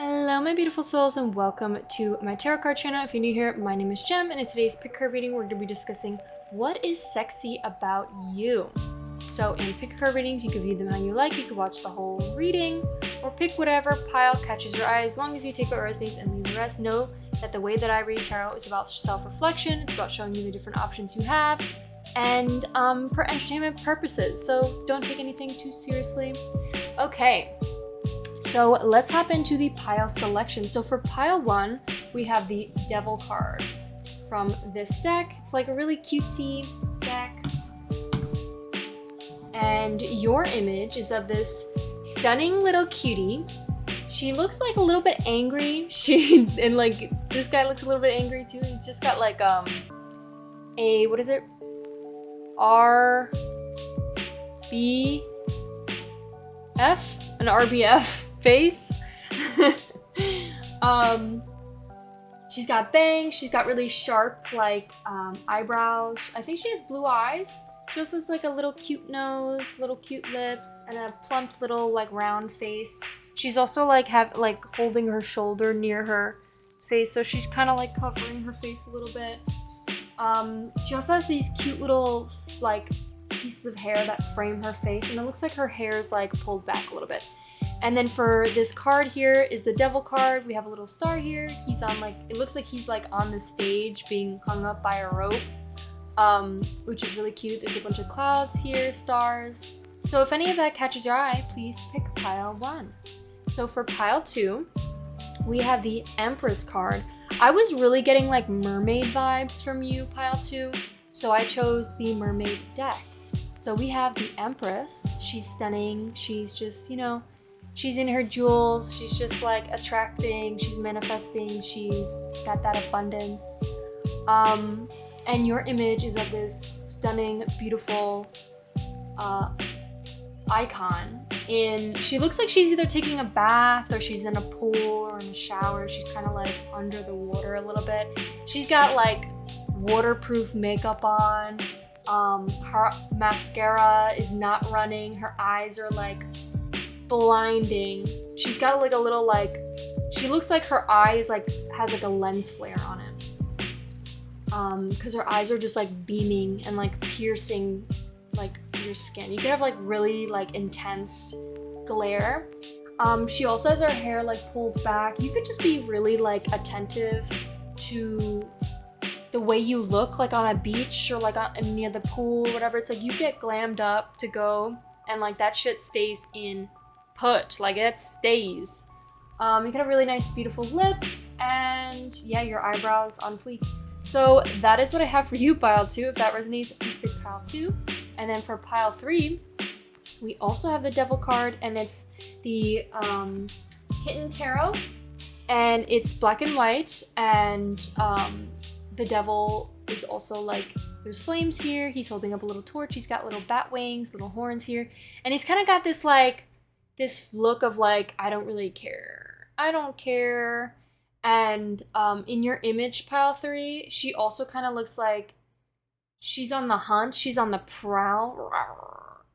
Hello my beautiful souls and welcome to my tarot card channel. If you're new here, my name is Jem and in today's pick card reading we're going to be discussing what is sexy about you. So in pick card readings you can view them how you like, you can watch the whole reading or pick whatever pile catches your eye as long as you take what resonates and leave the rest. Know that the way that I read tarot is about self-reflection, it's about showing you the different options you have and for entertainment purposes, so don't take anything too seriously. Okay. So let's hop into the pile selection. So for pile 1, we have the Devil card from this deck. It's like a really cutesy deck. And your image is of this stunning little cutie. She looks like a little bit angry. And like this guy looks a little bit angry too. He just got like what is it? An RBF face. She's got bangs, she's got really sharp like eyebrows. I think she has blue eyes. She also has like a little cute nose, little cute lips, and a plump little like round face. She's also like holding her shoulder near her face, so she's kind of like covering her face a little bit. She also has these cute little like pieces of hair that frame her face, and it looks like her hair is like pulled back a little bit. And then for this card here is the Devil card. We have a little star here. He's on like, it looks like he's like on the stage being hung up by a rope, which is really cute. There's a bunch of clouds here, stars. So if any of that catches your eye, please pick pile 1. So for pile 2, we have the Empress card. I was really getting like mermaid vibes from you, pile 2. So I chose the mermaid deck. So we have the Empress. She's stunning. She's just, you know, she's in her jewels, she's just like attracting, she's manifesting, she's got that abundance. And your image is of this stunning, beautiful icon. She looks like she's either taking a bath or she's in a pool or in a shower. She's kind of like under the water a little bit. She's got like waterproof makeup on. Her mascara is not running. Her eyes are like blinding. She's got like a little like, she looks like her eyes like has like a lens flare on it, because her eyes are just like beaming and like piercing like your skin. You could have like really like intense glare. She also has her hair like pulled back. You could just be really like attentive to the way you look like on a beach or like near the pool, whatever. It's like you get glammed up to go and like that shit stays in put, like it stays. You can have really nice beautiful lips and yeah, your eyebrows on fleek. So that is what I have for you, pile 2. If that resonates, please pick pile 2. And then for pile 3, we also have the Devil card, and it's the Kitten Tarot, and it's black and white, and the Devil is also like, there's flames here, he's holding up a little torch, he's got little bat wings, little horns here, and he's kind of got this like this look of like, I don't really care. I don't care. And in your image, pile 3, she also kind of looks like she's on the hunt. She's on the prowl.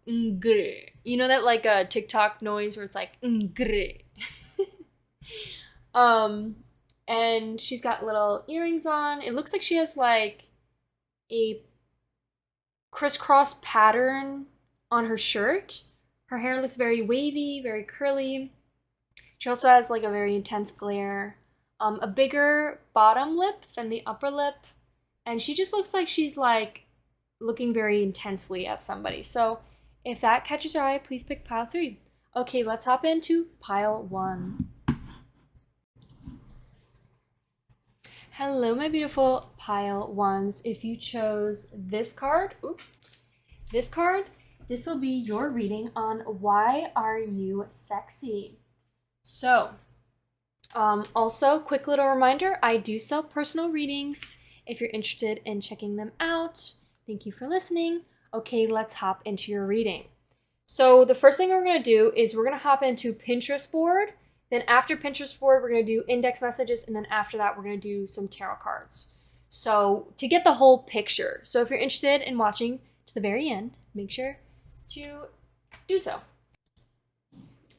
You know that like a TikTok noise where it's like and she's got little earrings on. It looks like she has like a crisscross pattern on her shirt. Her hair looks very wavy, very curly. She also has like a very intense glare. A bigger bottom lip than the upper lip. And she just looks like she's like looking very intensely at somebody. So if that catches your eye, please pick pile 3. Okay, let's hop into pile 1. Hello, my beautiful pile 1s. If you chose this card, this will be your reading on why are you sexy. So, also, quick little reminder, I do sell personal readings if you're interested in checking them out. Thank you for listening. Okay, let's hop into your reading. So the first thing we're going to do is we're going to hop into Pinterest board. Then after Pinterest board, we're going to do index messages. And then after that, we're going to do some tarot cards. So to get the whole picture. So if you're interested in watching to the very end, make sure to do so.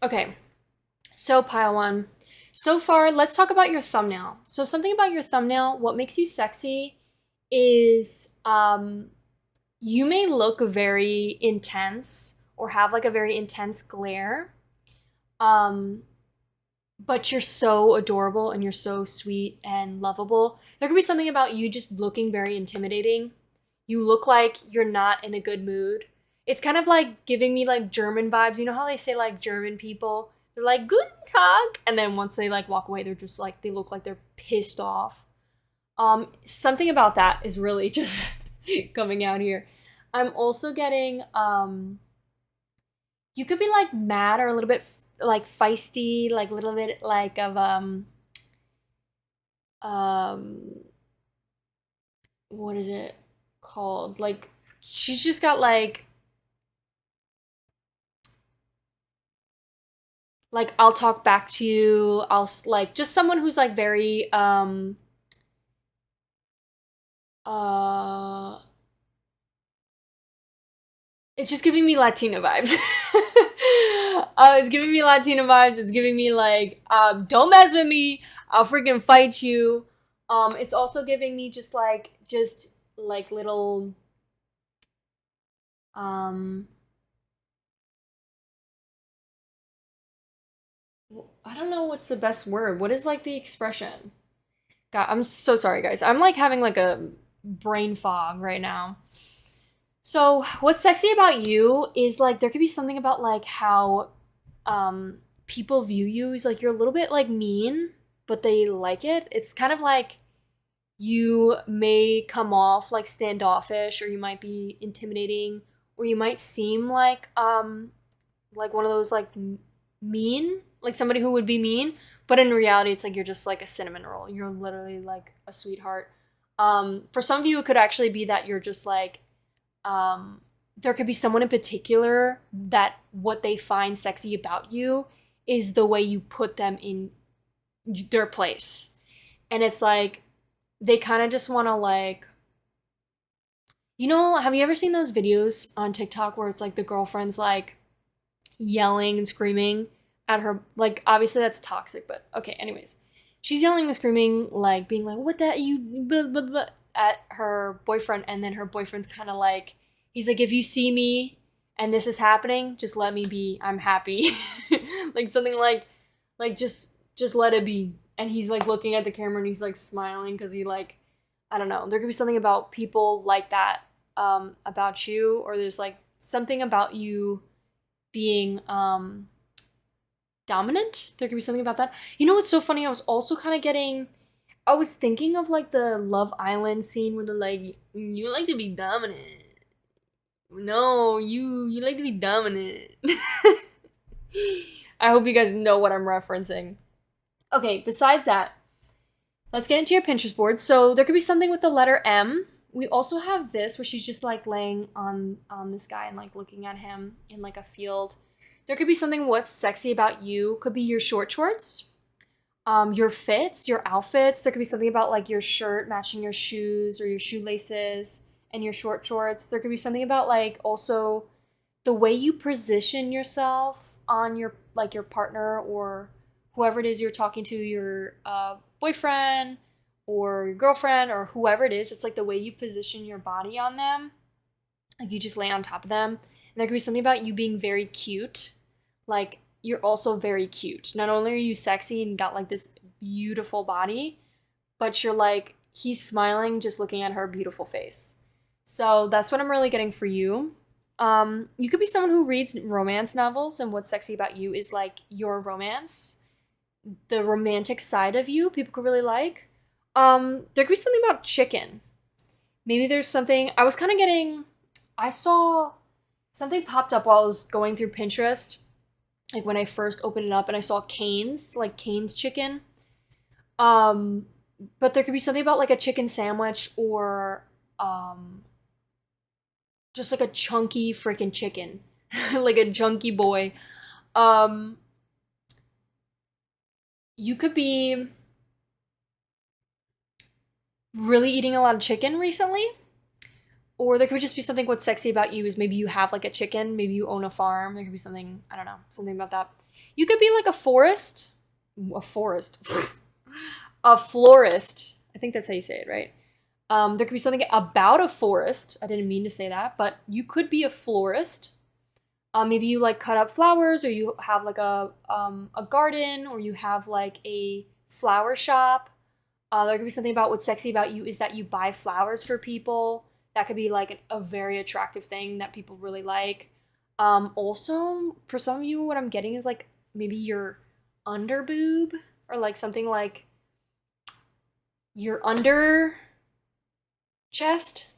Okay, so pile 1. So far, let's talk about your thumbnail. So something about your thumbnail, what makes you sexy is you may look very intense or have like a very intense glare. But you're so adorable and you're so sweet and lovable. There could be something about you just looking very intimidating. You look like you're not in a good mood. It's kind of like giving me like German vibes. You know how they say like German people, they're like Guten Tag, and then once they like walk away, they're just like they look like they're pissed off. Something about that is really just coming out here. I'm also getting you could be like mad or a little bit like feisty, like a little bit like of what is it called? Like she's just got like I'll talk back to you. I'll like just someone who's like very it's just giving me Latina vibes. It's giving me Latina vibes. It's giving me like, don't mess with me. I'll freaking fight you. It's also giving me just like little, I don't know what's the best word. What is like the expression? God, I'm so sorry, guys. I'm like having like a brain fog right now. So what's sexy about you is like there could be something about like how people view you. Is like you're a little bit like mean, but they like it. It's kind of like you may come off like standoffish, or you might be intimidating, or you might seem like one of those like mean, like somebody who would be mean, but in reality it's like you're just like a cinnamon roll. You're literally like a sweetheart. For some of you it could actually be that you're just like there could be someone in particular that what they find sexy about you is the way you put them in their place. And it's like, they kind of just want to like, you know, have you ever seen those videos on TikTok where it's like the girlfriend's like yelling and screaming at her, like obviously that's toxic, but okay, anyways. She's yelling and screaming, like being like, what that you, blah, blah, blah, at her boyfriend, and then her boyfriend's kind of like, he's like, if you see me and this is happening, just let me be. I'm happy. Like something like just let it be. And he's like looking at the camera and he's like smiling because he like, I don't know. There could be something about people like that about you, or there's like something about you being dominant. There could be something about that. You know what's so funny? I was also kind of I was thinking of like the Love Island scene where they're like, you like to be dominant. No, you like to be dominant. I hope you guys know what I'm referencing. Okay, besides that, let's get into your Pinterest board. So there could be something with the letter M. We also have this where she's just like laying on this guy and like looking at him in like a field. There could be something what's sexy about you. Could be your short shorts, your fits, your outfits. There could be something about like your shirt matching your shoes or your shoelaces and your short shorts. There could be something about like also the way you position yourself on your like your partner or whoever it is you're talking to, your boyfriend or your girlfriend or whoever it is. It's like the way you position your body on them. Like you just lay on top of them. And there could be something about you being very cute. Like you're also very cute. Not only are you sexy and got like this beautiful body, but you're like, he's smiling just looking at her beautiful face. So that's what I'm really getting for you. You could be someone who reads romance novels, and what's sexy about you is like your romance, the romantic side of you people could really like. There could be something about chicken. Maybe there's something, I saw something popped up while I was going through Pinterest, like when I first opened it up, and I saw Cane's, like Cane's chicken. But there could be something about like a chicken sandwich or just like a chunky freaking chicken, like a chunky boy. You could be really eating a lot of chicken recently, or there could just be something what's sexy about you is maybe you have like a chicken, maybe you own a farm. There could be something, I don't know, something about that. You could be like a forest. a forest. A florist. I think that's how you say it, right? There could be something about a forest. I didn't mean to say that, but you could be a florist. Maybe you like cut up flowers, or you have like a garden, or you have like a flower shop. There could be something about what's sexy about you is that you buy flowers for people. That could be like a very attractive thing that people really like. Also, for some of you, what I'm getting is like maybe your under boob, or like something like your under chest.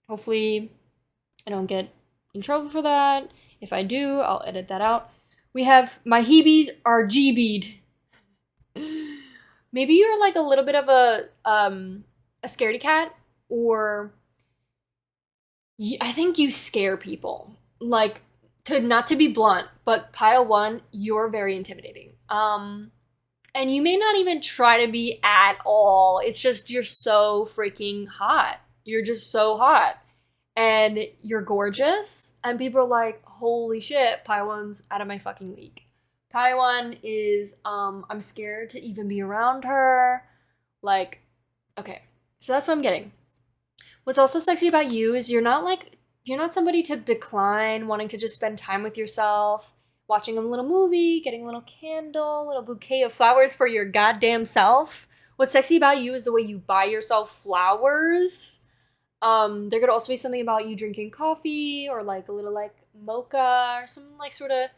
Hopefully, I don't get in trouble for that. If I do, I'll edit that out. We have my heebies are GB'd. Maybe you're like a little bit of a scaredy cat, or I think you scare people. Like, not to be blunt, but pile one, you're very intimidating. And you may not even try to be at all. It's just you're so freaking hot. You're just so hot. And you're gorgeous. And people are like, holy shit, pile one's out of my fucking league. Pile one is, I'm scared to even be around her. Like, okay. So that's what I'm getting. What's also sexy about you is you're not somebody to decline wanting to just spend time with yourself, watching a little movie, getting a little candle, a little bouquet of flowers for your goddamn self. What's sexy about you is the way you buy yourself flowers. There could also be something about you drinking coffee, or like a little like mocha, or some like sort of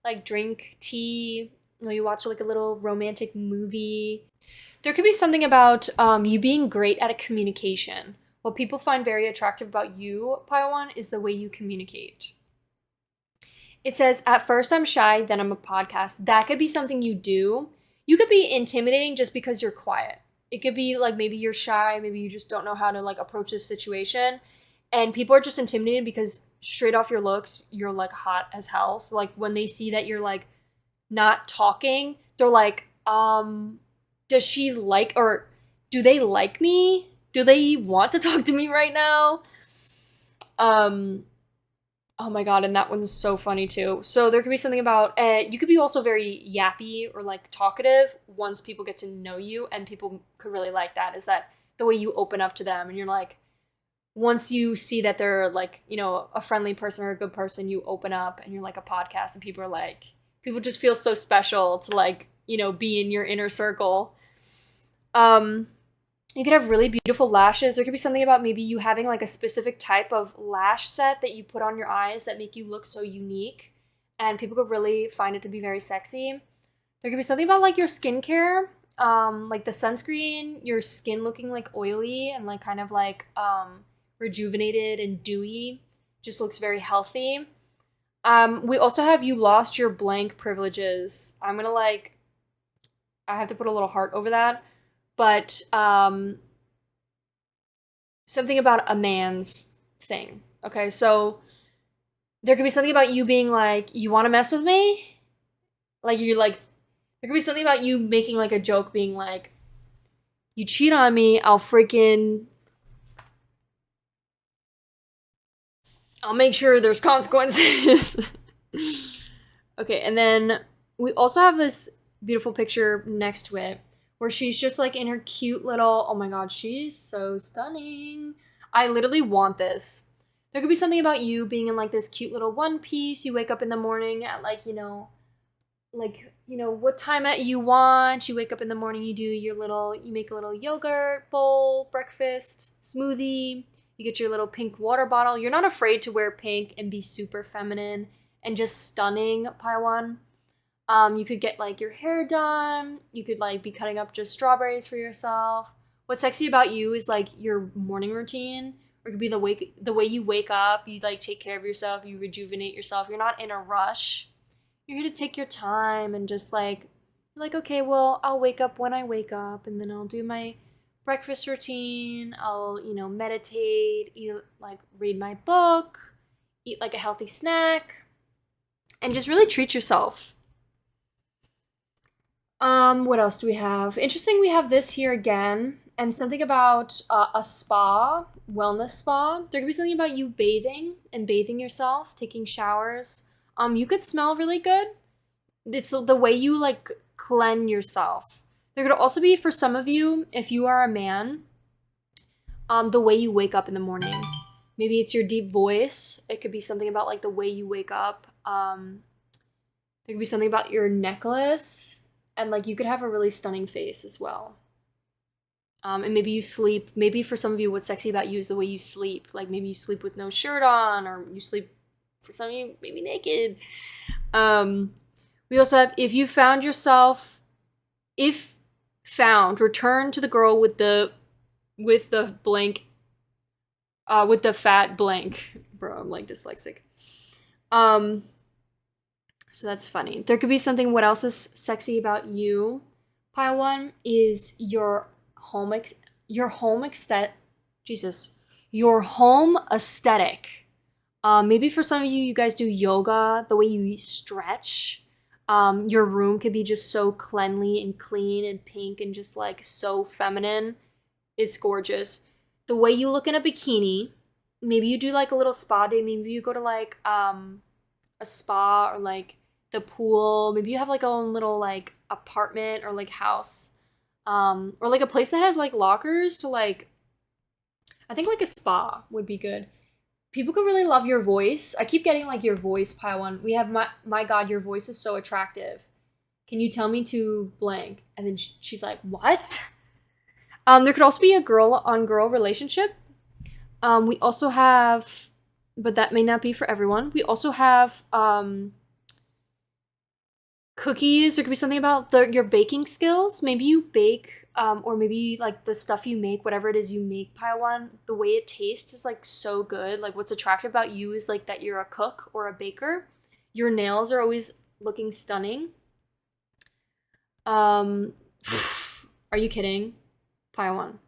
like drink tea. You watch like a little romantic movie. There could be something about you being great at a communication. What people find very attractive about you, pile one, is the way you communicate. It says, at first I'm shy, then I'm a podcast. That could be something you do. You could be intimidating just because you're quiet. It could be like maybe you're shy, maybe you just don't know how to like approach this situation. And people are just intimidated because straight off your looks, you're like hot as hell. So like when they see that you're like not talking, they're like, does she like, or do they like me? Do they want to talk to me right now? Oh my god, and that one's so funny too. So there could be something about, you could be also very yappy or like talkative once people get to know you, and people could really like that, is that the way you open up to them, and you're like, once you see that they're like, you know, a friendly person or a good person, you open up and you're like a podcast, and people are like, people just feel so special to like, you know, be in your inner circle. You could have really beautiful lashes. There could be something about maybe you having like a specific type of lash set that you put on your eyes that make you look so unique, and people could really find it to be very sexy. There could be something about like your skincare, like the sunscreen, your skin looking like oily and like kind of like rejuvenated and dewy. Just looks very healthy. We also have you lost your blank privileges. I'm gonna like, I have to put a little heart over that. But something about a man's thing. Okay, so there could be something about you being like, you want to mess with me? Like, you're like, there could be something about you making like a joke being like, you cheat on me, I'll make sure there's consequences. Okay, and then we also have this beautiful picture next to it, where she's just like in her cute little, oh my god, she's so stunning. I literally want this. There could be something about you being in like this cute little one piece. You wake up in the morning at like, you know, what time you want. You wake up in the morning, you make a little yogurt bowl, breakfast, smoothie. You get your little pink water bottle. You're not afraid to wear pink and be super feminine and just stunning, Paiwan. You could get like your hair done. You could like be cutting up just strawberries for yourself. What's sexy about you is like your morning routine, or it could be the way you wake up. You like take care of yourself. You rejuvenate yourself. You're not in a rush. You're here to take your time and just like, okay, well, I'll wake up when I wake up, and then I'll do my breakfast routine. I'll, meditate, read my book, eat like a healthy snack, and just really treat yourself. What else do we have? Interesting, we have this here again, and something about a spa, wellness spa. There could be something about you bathing yourself, taking showers. You could smell really good. It's the way you like cleanse yourself. There could also be, for some of you, if you are a man, the way you wake up in the morning. Maybe it's your deep voice. It could be something about like the way you wake up. There could be something about your necklace, and like you could have a really stunning face as well. And maybe you sleep. Maybe for some of you, what's sexy about you is the way you sleep. Like maybe you sleep with no shirt on, or you sleep, for some of you, maybe naked. We also have, if you found yourself, if found, return to the girl with the blank, with the fat blank. Bro, I'm like dyslexic. So that's funny. There could be something, what else is sexy about you, pile 1, is your home aesthetic. Maybe for some of you, you guys do yoga, the way you stretch. Your room could be just so cleanly and clean and pink and just like so feminine. It's gorgeous. The way you look in a bikini, maybe you do like a little spa day. Maybe you go to like a spa or like the pool. Maybe you have like a own little like apartment or like house, or like a place that has like lockers to like, I think like a spa would be good. People could really love your voice. I keep getting like your voice, pile 1. We have my God, your voice is so attractive. Can you tell me to blank? And then she's like, what? There could also be a girl-on-girl relationship. We also have, but that may not be for everyone. We also have cookies. There could be something about your baking skills. Maybe you bake, or maybe like the stuff you make, whatever it is you make, pile 1, the way it tastes is like so good. Like what's attractive about you is like that you're a cook or a baker. Your nails are always looking stunning. Are you kidding? Pile 1.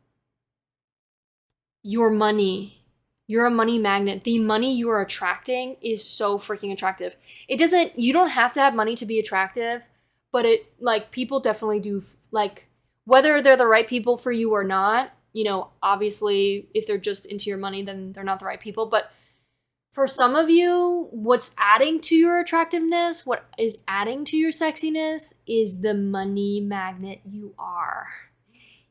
Your money. You're a money magnet. The money you are attracting is so freaking attractive. You don't have to have money to be attractive, but it, like, people definitely do, like, whether they're the right people for you or not, you know, obviously, if they're just into your money, then they're not the right people. But for some of you, what's adding to your attractiveness, what is adding to your sexiness is the money magnet you are.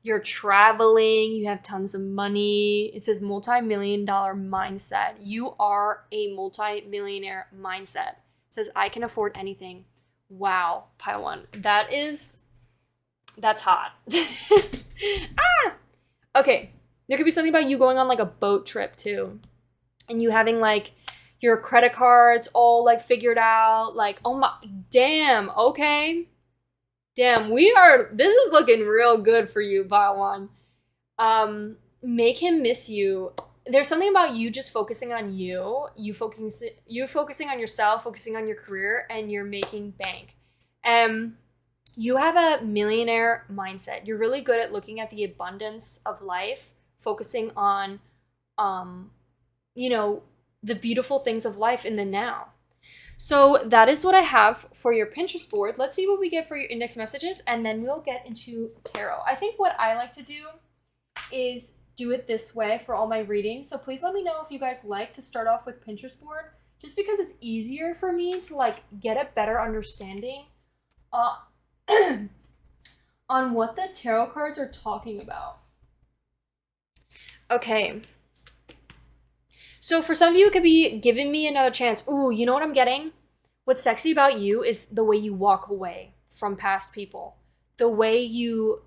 You're traveling, you have tons of money. It says multi-million-dollar mindset. You are a multi-millionaire mindset. It says, I can afford anything. Wow, pile 1. That's hot. Okay, there could be something about you going on like a boat trip too. And you having like your credit cards all like figured out. Like, oh my, damn, okay. Damn, this is looking real good for you, pile 1. Make him miss you. There's something about you just focusing on you focusing on yourself, focusing on your career, and you're making bank. You have a millionaire mindset. You're really good at looking at the abundance of life, focusing on, you know, the beautiful things of life in the now. So that is what I have for your Pinterest board. Let's see what we get for your index messages, and then we'll get into tarot. I think what I like to do is do it this way for all my readings. So please let me know if you guys like to start off with Pinterest board, just because it's easier for me to like get a better understanding on what the tarot cards are talking about. Okay. So for some of you, it could be giving me another chance. Ooh, you know what I'm getting? What's sexy about you is the way you walk away from past people. The way you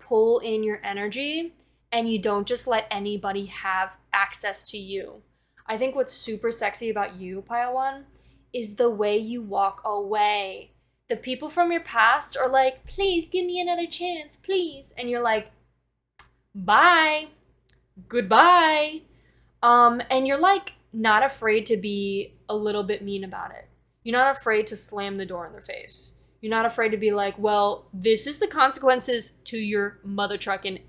pull in your energy and you don't just let anybody have access to you. I think what's super sexy about you, pile 1, is the way you walk away. The people from your past are like, please give me another chance, please. And you're like, bye, goodbye. And you're like not afraid to be a little bit mean about it. You're not afraid to slam the door in their face. You're not afraid to be like, well, this is the consequences to your mother trucking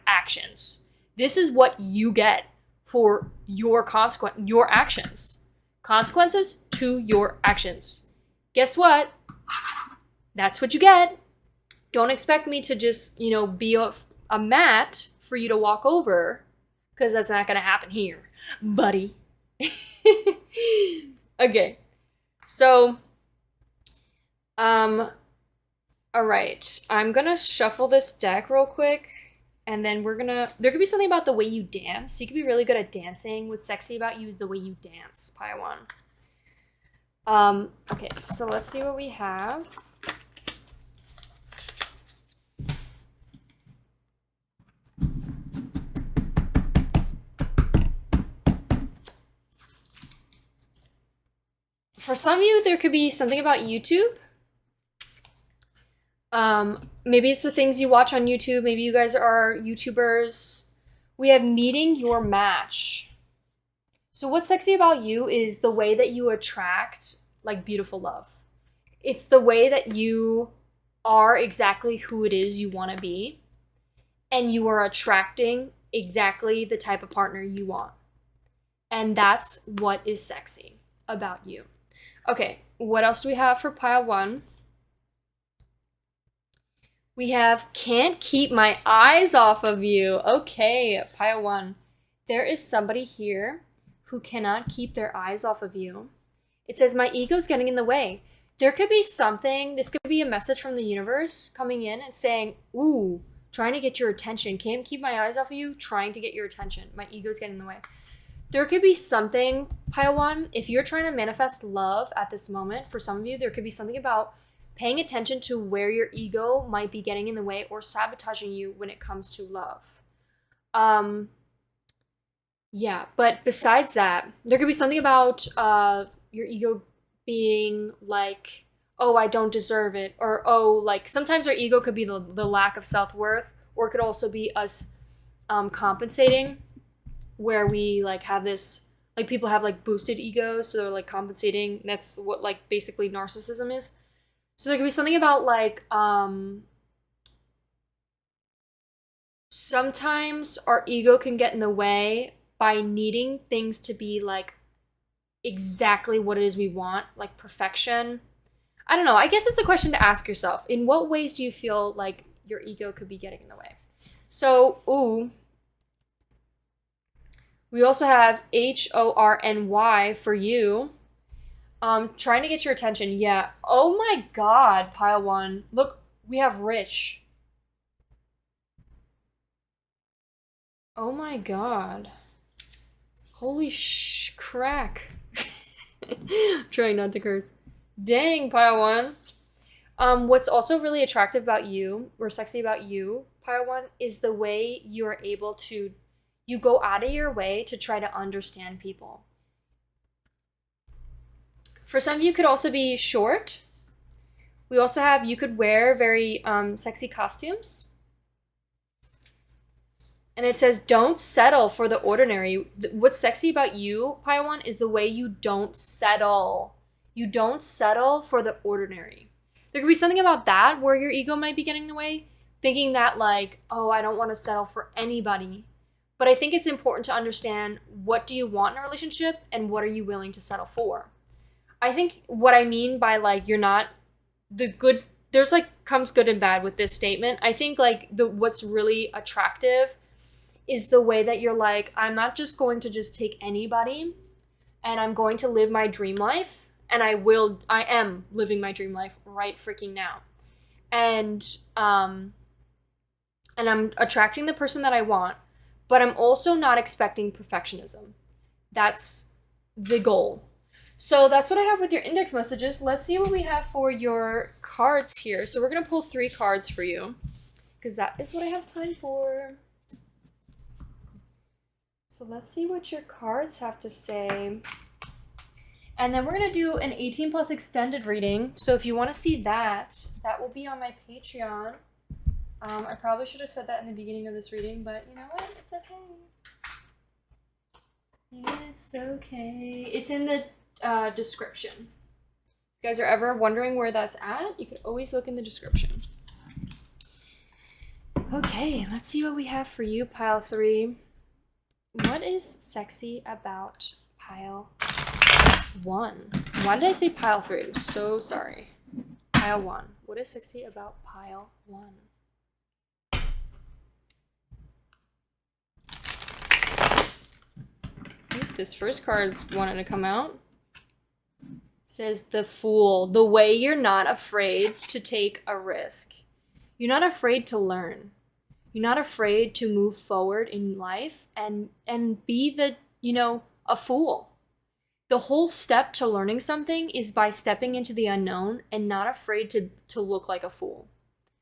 actions. This is what you get for your actions. Consequences to your actions. Guess what? That's what you get. Don't expect me to just, be a mat for you to walk over, because that's not going to happen here, buddy. Okay. So, All right, I'm gonna shuffle this deck real quick, and then there could be something about the way you dance. You could be really good at dancing. What's sexy about you is the way you dance, Paiwan. Okay, so let's see what we have. For some of you, there could be something about YouTube. Maybe it's the things you watch on YouTube. Maybe you guys are YouTubers. We have meeting your match. So what's sexy about you is the way that you attract like beautiful love. It's the way that you are exactly who it is you want to be, and you are attracting exactly the type of partner you want. And that's what is sexy about you. Okay, what else do we have for pile 1? We have can't keep my eyes off of you. Okay, pile 1. There is somebody here who cannot keep their eyes off of you. It says my ego's getting in the way. There could be something, this could be a message from the universe coming in and saying, ooh, trying to get your attention. Can't keep my eyes off of you, trying to get your attention. My ego's getting in the way. There could be something, pile 1, if you're trying to manifest love at this moment, for some of you, there could be something about paying attention to where your ego might be getting in the way or sabotaging you when it comes to love. Yeah, but besides that, there could be something about your ego being like, oh, I don't deserve it, or oh, like sometimes our ego could be the lack of self-worth, or it could also be us compensating, where we like have this, like people have like boosted egos, so they're like compensating. That's what like basically narcissism is. So there could be something about like sometimes our ego can get in the way by needing things to be like exactly what it is we want, like perfection. I don't know. I guess it's a question to ask yourself. In what ways do you feel like your ego could be getting in the way? So, ooh. We also have HORNY for you. Trying to get your attention. Yeah. Oh my god, pile 1. Look, we have rich. Oh my god. Holy crack. Trying not to curse. Dang, pile 1. What's also really attractive about you, or sexy about you, pile 1, is the way you are able to, you go out of your way to try to understand people. For some of you, could also be short. We also have, you could wear very sexy costumes. And it says, don't settle for the ordinary. What's sexy about you, pile 1, is the way you don't settle. You don't settle for the ordinary. There could be something about that where your ego might be getting in the way, thinking that like, oh, I don't want to settle for anybody. But I think it's important to understand, what do you want in a relationship and what are you willing to settle for? I think what I mean by like, you're not the good, there's like comes good and bad with this statement. I think like what's really attractive is the way that you're like, I'm not just going to just take anybody, and I'm going to live my dream life, and I am living my dream life right freaking now. And I'm attracting the person that I want, but I'm also not expecting perfectionism. That's the goal. So that's what I have with your index messages. Let's see what we have for your cards here. So we're going to pull 3 cards for you, because that is what I have time for. So let's see what your cards have to say. And then we're going to do an 18+ extended reading. So if you want to see that, that will be on my Patreon. I probably should have said that in the beginning of this reading, but you know what? It's okay. It's okay. It's in the description. If you guys are ever wondering where that's at, you could always look in the description. Okay, let's see what we have for you, pile 3. What is sexy about pile 1? Why did I say pile 3? I'm so sorry. Pile 1. What is sexy about pile 1? Oop, this first card's wanting to come out. Says the Fool. The way you're not afraid to take a risk. You're not afraid to learn. You're not afraid to move forward in life and be the, a fool. The whole step to learning something is by stepping into the unknown and not afraid to look like a fool.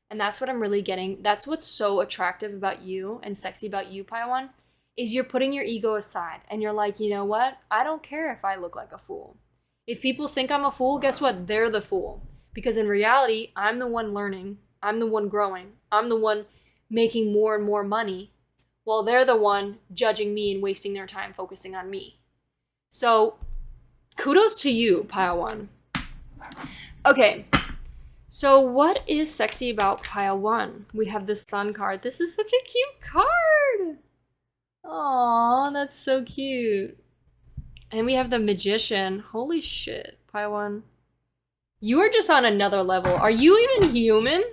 And that's what I'm really getting. That's what's so attractive about you and sexy about you, Paiwan, is you're putting your ego aside and you're like, you know what? I don't care if I look like a fool. If people think I'm a fool, guess what? They're the fool. Because in reality, I'm the one learning. I'm the one growing. I'm the one making more and more money, while they're the one judging me and wasting their time focusing on me. So kudos to you, Paiwan. Okay, so what is sexy about Paiwan? We have the Sun card. This is such a cute card. Aww, that's so cute. And we have the Magician. Holy shit, Paiwan. You are just on another level. Are you even human?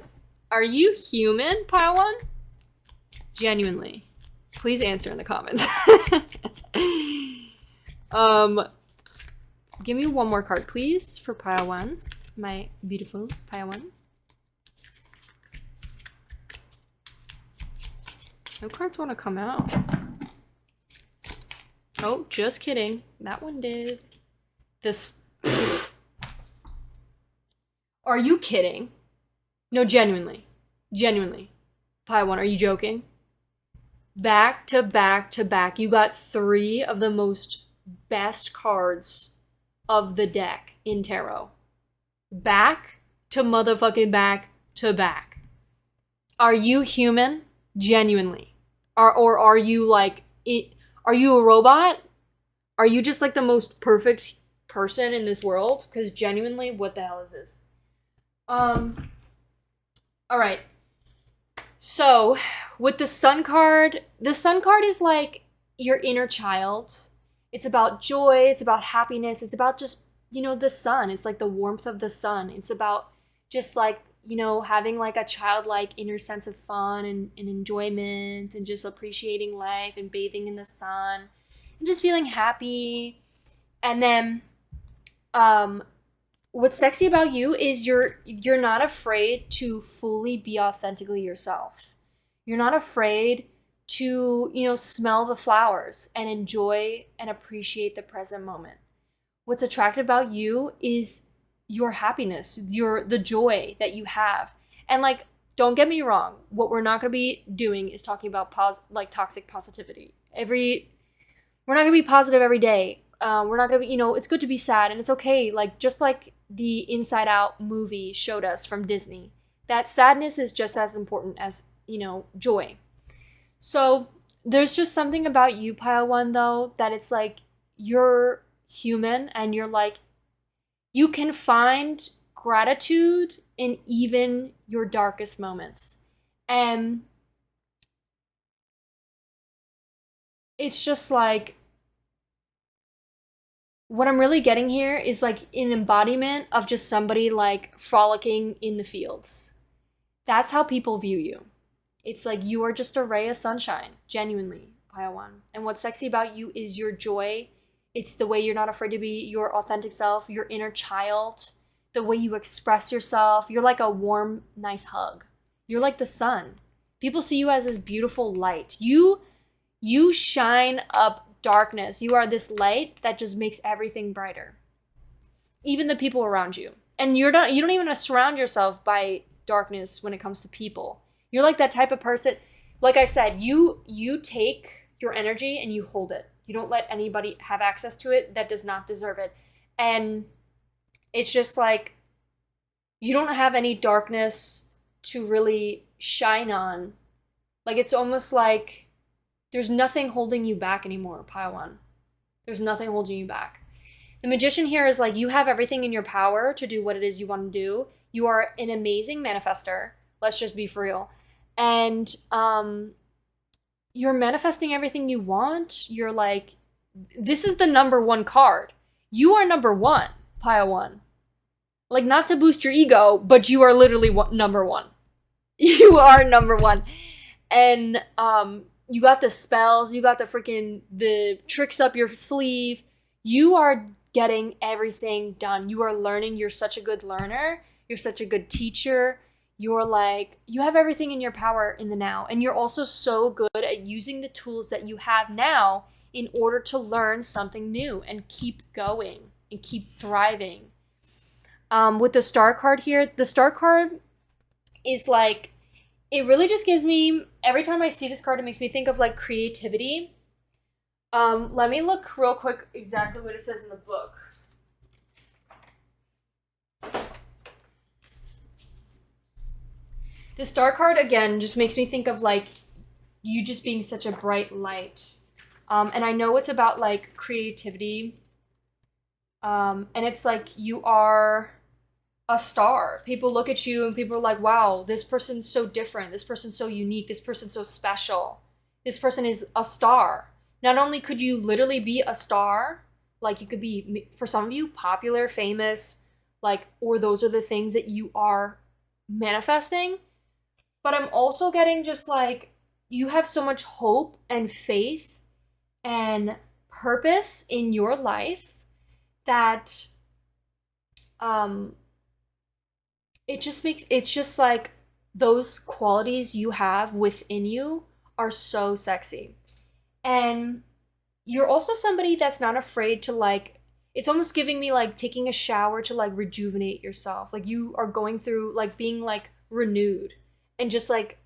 Are you human, Paiwan? Genuinely. Please answer in the comments. Give me one more card, please, for Paiwan. My beautiful Paiwan. No cards want to come out. Oh, just kidding. That one did. This... Are you kidding? No, genuinely. Genuinely. Paiwan, are you joking? Back to back to back. You got 3 of the most best cards of the deck in tarot. Back to motherfucking back to back. Are you human? Genuinely. Or are you like... Are you a robot? Are you just like the most perfect person in this world? Because genuinely, what the hell is this? Alright. So, with the Sun card is like your inner child. It's about joy, it's about happiness, it's about just, the sun. It's like the warmth of the sun. It's about just like, having like a childlike inner sense of fun and enjoyment and just appreciating life and bathing in the sun and just feeling happy. And then, what's sexy about you is you're not afraid to fully be authentically yourself. You're not afraid to, smell the flowers and enjoy and appreciate the present moment. What's attractive about you is your happiness, the joy that you have. And like, don't get me wrong, what we're not going to be doing is talking about toxic positivity. We're not going to be positive every day. We're not going to be, it's good to be sad and it's okay. Like, just like the Inside Out movie showed us from Disney, that sadness is just as important as, joy. So there's just something about you, Paiwan, though, that it's like you're human and you're like, you can find gratitude in even your darkest moments. And it's just like, what I'm really getting here is like an embodiment of just somebody like frolicking in the fields. That's how people view you. It's like you are just a ray of sunshine, genuinely, Paiwan. And what's sexy about you is your joy. It's the way you're not afraid to be your authentic self, your inner child, the way you express yourself. You're like a warm, nice hug. You're like the sun. People see you as this beautiful light. You shine up darkness. You are this light that just makes everything brighter. Even the people around you. And you don't even surround yourself by darkness when it comes to people. You're like that type of person. Like I said, you take your energy and you hold it. You don't let anybody have access to it that does not deserve it. And it's just like, you don't have any darkness to really shine on. Like, it's almost like there's nothing holding you back anymore, Paiwan. There's nothing holding you back. The Magician here is like, you have everything in your power to do what it is you want to do. You are an amazing manifester. Let's just be for real. And you're manifesting everything you want. You're like, this is the #1 card. You are #1, Paiwan. Like, not to boost your ego, but you are literally #1. You are #1. And you got the spells, you got the tricks up your sleeve. You are getting everything done. You are learning. You're such a good learner. You're such a good teacher. You're like, you have everything in your power in the now. And you're also so good at using the tools that you have now in order to learn something new and keep going and keep thriving. With the star card here, the star card is like, it really just gives me, every time I see this card, it makes me think of like creativity. Let me look real quick exactly what it says in the book. The star card, again, just makes me think of like you just being such a bright light. And I know it's about like creativity. And it's like you are a star. People look at you and people are like, wow, this person's so different. This person's so unique. This person's so special. This person is a star. Not only could you literally be a star, like you could be, for some of you, popular, famous, like, or those are the things that you are manifesting. But I'm also getting just like, you have so much hope and faith and purpose in your life that it's just like those qualities you have within you are so sexy. And you're also somebody that's not afraid to like, it's almost giving me like taking a shower to like rejuvenate yourself. Like you are going through like being like renewed and just like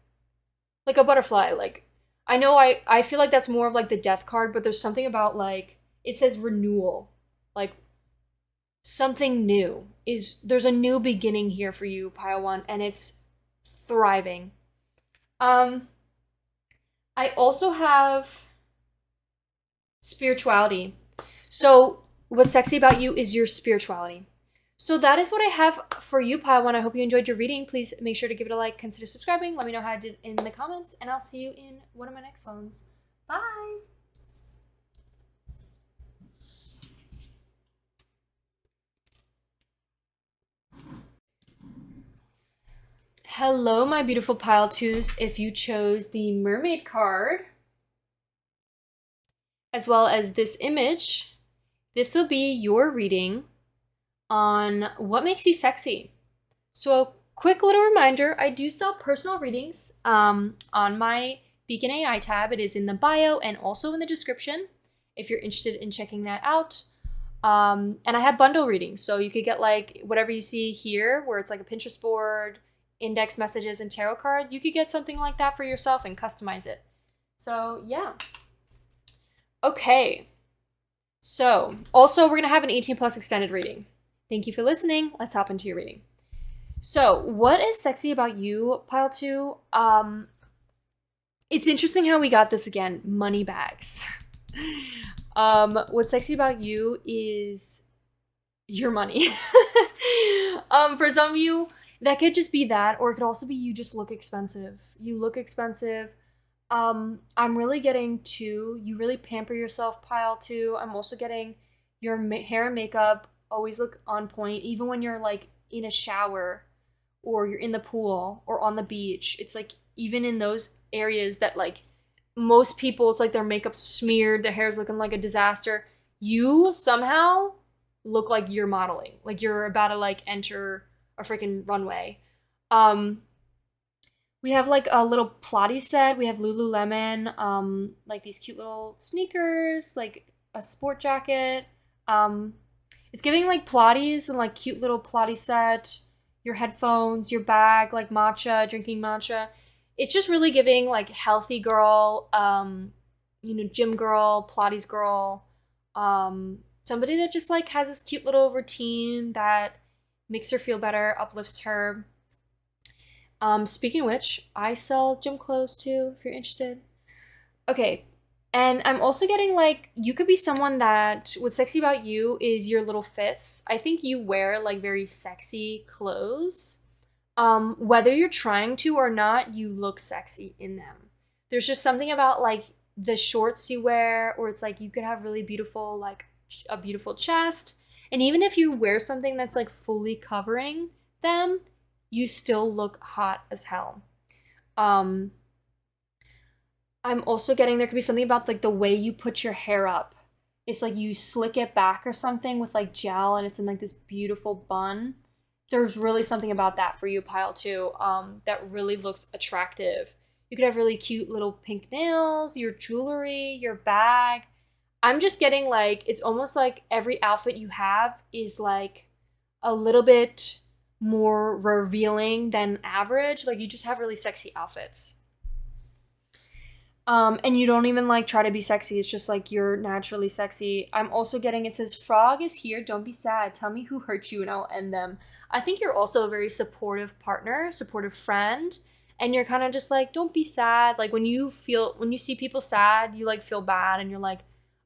a butterfly. Like I know I feel like that's more of like the death card, but there's something about like, it says renewal, like something new there's a new beginning here for you, pile one, and it's thriving. I also have spirituality. So what's sexy about you is your spirituality. So that is what I have for you, pile one. I hope you enjoyed your reading. Please make sure to give it a like, consider subscribing. Let me know how I did in the comments, and I'll see you in one of my next ones. Bye. Hello, my beautiful pile twos. If you chose the mermaid card, as well as this image, this will be your reading on what makes you sexy. So a quick little reminder, I do sell personal readings on my Beacon AI tab. It is in the bio and also in the description if you're interested in checking that out. And I have bundle readings, so you could get like whatever you see here, where it's like a Pinterest board, index messages, and tarot card. You could get something like that for yourself and customize it. So yeah. Okay. So also we're gonna have an 18+ extended reading. Thank you for listening. Let's hop into your reading. So what is sexy about you, pile two? It's interesting how we got this again, money bags. What's sexy about you is your money. For some of you, that could just be that, or it could also be you just look expensive. You look expensive. I'm really getting two. You really pamper yourself, pile two. I'm also getting your hair and makeup always look on point, even when you're like in a shower or you're in the pool or on the beach. It's like even in those areas that like most people, it's like their makeup's smeared, their hair's looking like a disaster. You somehow look like you're modeling, like you're about to like enter a freaking runway. We have like a little plotty set. We have Lululemon, like these cute little sneakers, like a sport jacket. It's giving like plotties and like cute little plotty set. Your headphones, your bag, like matcha, drinking matcha. It's just really giving like healthy girl, gym girl, plotties girl, somebody that just like has this cute little routine that makes her feel better, uplifts her. Speaking of which, I sell gym clothes too, if you're interested. Okay, and I'm also getting like, you could be someone that, what's sexy about you is your little fits. I think you wear like very sexy clothes. Whether you're trying to or not, you look sexy in them. There's just something about like the shorts you wear, or it's like you could have really beautiful, like a beautiful chest. And even if you wear something that's like fully covering them, you still look hot as hell. I'm also getting, there could be something about like the way you put your hair up It's like you slick it back or something with like gel and it's in like this beautiful bun. There's really something about that for you, pile two, that really looks attractive. You could have really cute little pink nails, your jewelry, your bag. I'm just getting like, it's almost like every outfit you have is like a little bit more revealing than average. Like you just have really sexy outfits. And you don't even like try to be sexy. It's just like you're naturally sexy. I'm also getting, it says, frog is here. Don't be sad. Tell me who hurt you and I'll end them. I think you're also a very supportive partner, supportive friend. And you're kind of just like, don't be sad. Like when you see people sad, you like feel bad and you're like,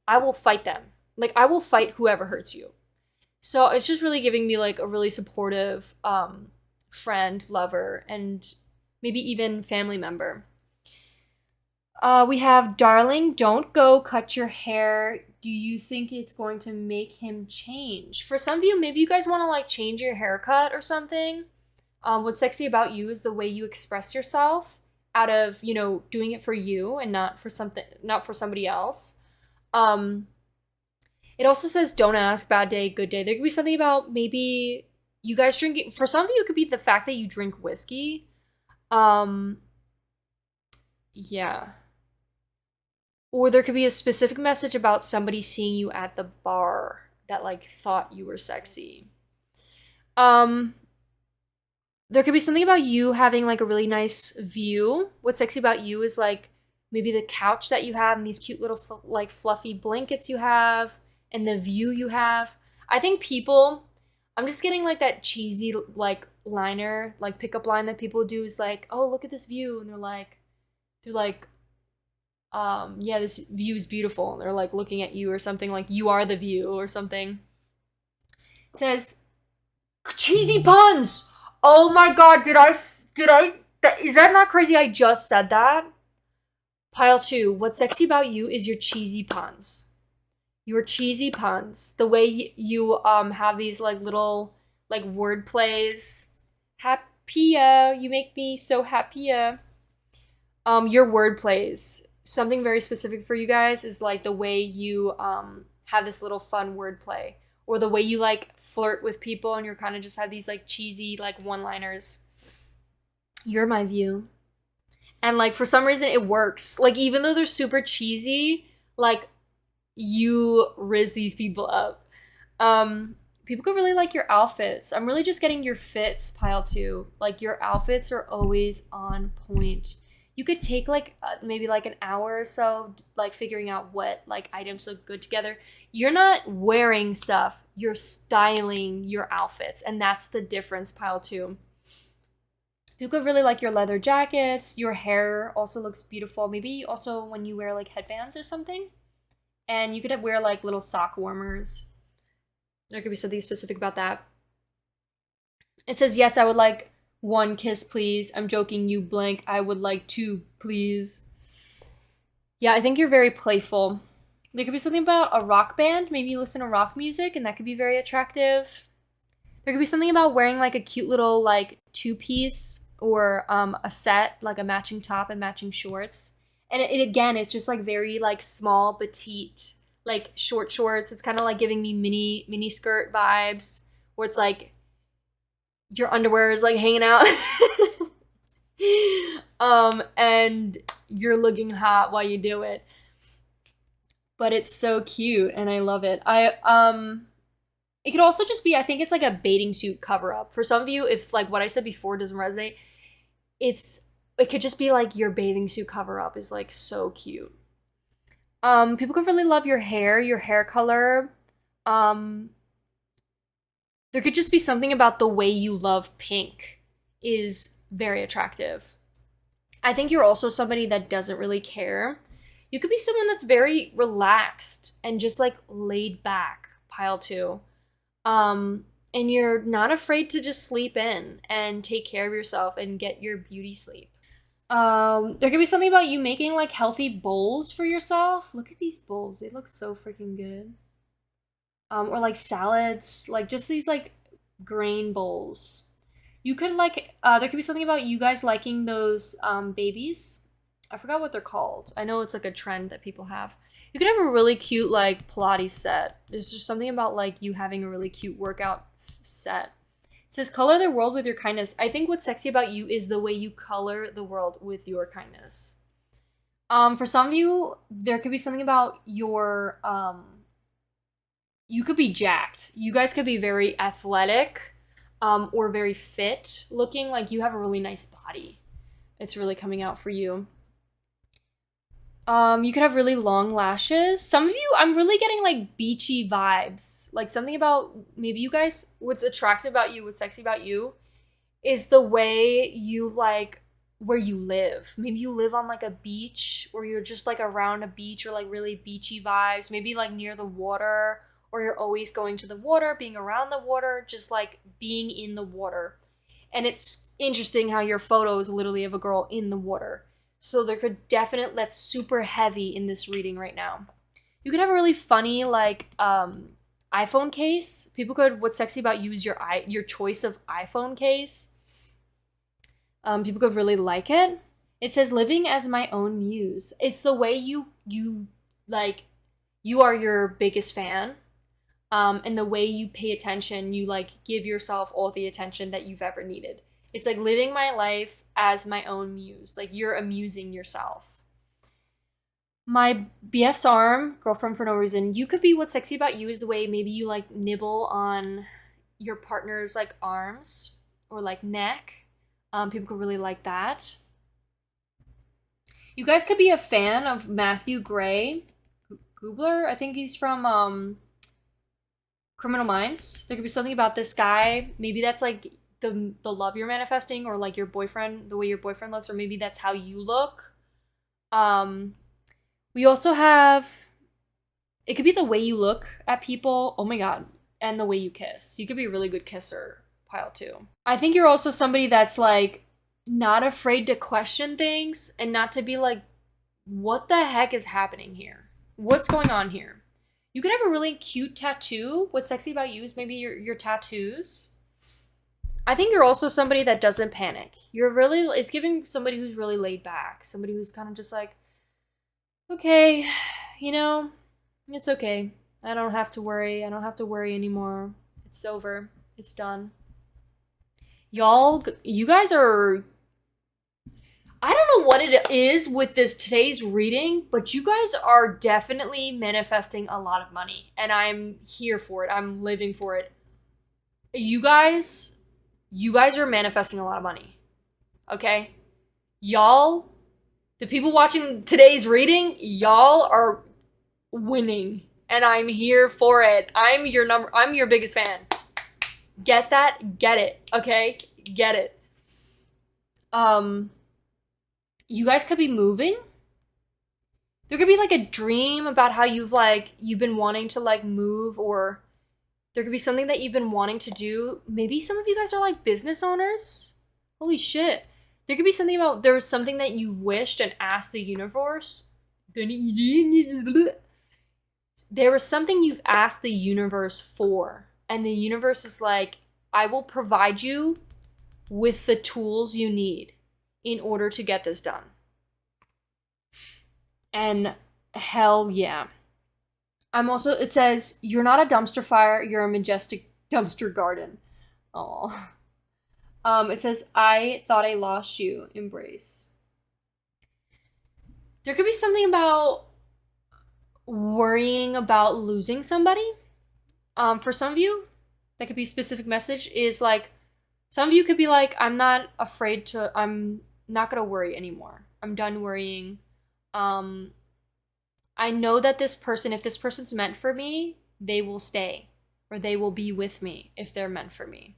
I will fight them. Like I will fight whoever hurts you. So it's just really giving me like a really supportive friend, lover, and maybe even family member. We have, darling, don't go cut your hair. Do you think it's going to make him change? For some of you, maybe you guys want to like change your haircut or something. What's sexy about you is the way you express yourself out of, you know, doing it for you and not for somebody else. It also says, don't ask, bad day, good day. There could be something about maybe you guys drinking. For some of you, it could be the fact that you drink whiskey. Yeah. Or there could be a specific message about somebody seeing you at the bar that like thought you were sexy. There could be something about you having like a really nice view. What's sexy about you is like maybe the couch that you have and these cute little like fluffy blankets you have and the view you have. I think people, I'm just getting like that cheesy like liner, like pickup line that people do is like, oh, look at this view. And they're like, yeah, this view is beautiful. And they're like looking at you or something, like you are the view or something. It says, cheesy puns. Oh my God, is that not crazy? I just said that. Pile two, what's sexy about you is your cheesy puns. Your cheesy puns. The way you have these like little like word plays. Happier, you make me so happier. Your word plays. Something very specific for you guys is like the way you have this little fun word play. Or the way you like flirt with people and you're kind of just have these like cheesy like one-liners. You're my view. And like for some reason it works. Like even though they're super cheesy, like you riz these people up. People could really like your outfits. I'm really just getting your fits, pile two. Like your outfits are always on point. You could take like maybe like an hour or so like figuring out what like items look good together. You're not wearing stuff, you're styling your outfits, and that's the difference, pile two. People could really like your leather jackets. Your hair also looks beautiful. Maybe also when you wear like headbands or something. And you could wear like little sock warmers. There could be something specific about that. It says, yes, I would like 1 kiss, please. I'm joking, you blank. I would like 2, please. Yeah, I think you're very playful. There could be something about a rock band. Maybe you listen to rock music and that could be very attractive. There could be something about wearing like a cute little like 2-piece or a set, like a matching top and matching shorts. And it again, it's just like very like small, petite, like short shorts. It's kind of like giving me mini skirt vibes where it's like your underwear is like hanging out. And you're looking hot while you do it. But it's so cute and I love it. It could also just be, I think it's like a bathing suit cover up. For some of you, if like what I said before doesn't resonate, it could just be like your bathing suit cover up is like so cute. People could really love your hair color. There could just be something about the way you love pink is very attractive. I think you're also somebody that doesn't really care. You could be someone that's very relaxed and just like laid back, pile two. And you're not afraid to just sleep in and take care of yourself and get your beauty sleep. There could be something about you making like healthy bowls for yourself. Look at these bowls. They look so freaking good. Or like salads, like just these like grain bowls. You could like, there could be something about you guys liking those babies. I forgot what they're called. I know it's like a trend that people have. You could have a really cute like Pilates set. There's just something about like you having a really cute workout set. It says color the world with your kindness. I think what's sexy about you is the way you color the world with your kindness. For some of you, there could be something about your you could be jacked. You guys could be very athletic, or very fit looking. Like you have a really nice body. It's really coming out for you. You could have really long lashes. Some of you, I'm really getting like beachy vibes. Like something about maybe you guys, what's attractive about you, what's sexy about you is the way you like where you live. Maybe you live on like a beach, or you're just like around a beach, or like really beachy vibes. Maybe like near the water, or you're always going to the water, being around the water, just like being in the water. And it's interesting how your photo is literally of a girl in the water. So there could definitely, that's super heavy in this reading right now. You could have a really funny like iPhone case. People could, what's sexy about you is your choice of iPhone case. People could really like it. It says living as my own muse. It's the way you like, you are your biggest fan. And the way you pay attention, you like give yourself all the attention that you've ever needed. It's like living my life as my own muse. Like you're amusing yourself. My BF's arm, girlfriend for no reason. You could be, what's sexy about you is the way maybe you like nibble on your partner's like arms or like neck. People could really like that. You guys could be a fan of Matthew Gray. Gubler, I think he's from Criminal Minds. There could be something about this guy. Maybe that's like the love you're manifesting, or like your boyfriend, the way your boyfriend looks, or maybe that's how you look. We also have, it could be the way you look at people. Oh my god. And the way you kiss. You could be a really good kisser. Pile 2. I think you're also somebody that's like not afraid to question things and not to be like, what the heck is happening here? What's going on here? You could have a really cute tattoo. What's sexy about you is maybe your tattoos. I think you're also somebody that doesn't panic. You're really, it's giving somebody who's really laid back. Somebody who's kind of just like, okay, you know, it's okay. I don't have to worry. I don't have to worry anymore. It's over. It's done. Y'all, you guys are, I don't know what it is with today's reading, but you guys are definitely manifesting a lot of money. And I'm here for it. I'm living for it. You guys are manifesting a lot of money. Okay? Y'all, the people watching today's reading, y'all are winning. And I'm here for it. I'm your biggest fan. Get that? Get it. Okay? Get it. You guys could be moving. There could be like a dream about how you've been wanting to like move, or there could be something that you've been wanting to do. Maybe some of you guys are like business owners. Holy shit. There could be something about, there was something that you wished and asked the universe. There was something you've asked the universe for. And the universe is like, I will provide you with the tools you need in order to get this done. And hell yeah. It says, you're not a dumpster fire, you're a majestic dumpster garden. Aw. It says, I thought I lost you, embrace. There could be something about worrying about losing somebody. For some of you, that could be a specific message, is like, some of you could be like, I'm not gonna worry anymore. I'm done worrying. I know that this person, if this person's meant for me, they will stay, or they will be with me if they're meant for me.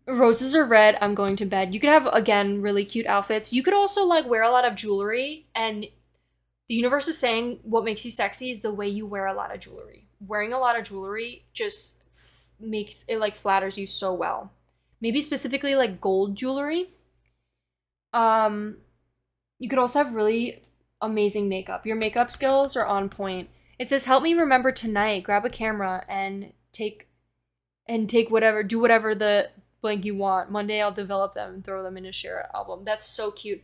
Roses are red, I'm going to bed. You could have, again, really cute outfits. You could also like wear a lot of jewelry, and the universe is saying what makes you sexy is the way you wear a lot of jewelry. Wearing a lot of jewelry just makes it like flatters you so well. Maybe specifically like gold jewelry. You could also have really amazing makeup. Your makeup skills are on point. It says, help me remember tonight. Grab a camera and do whatever the blank you want. Monday I'll develop them and throw them in a share album. That's so cute.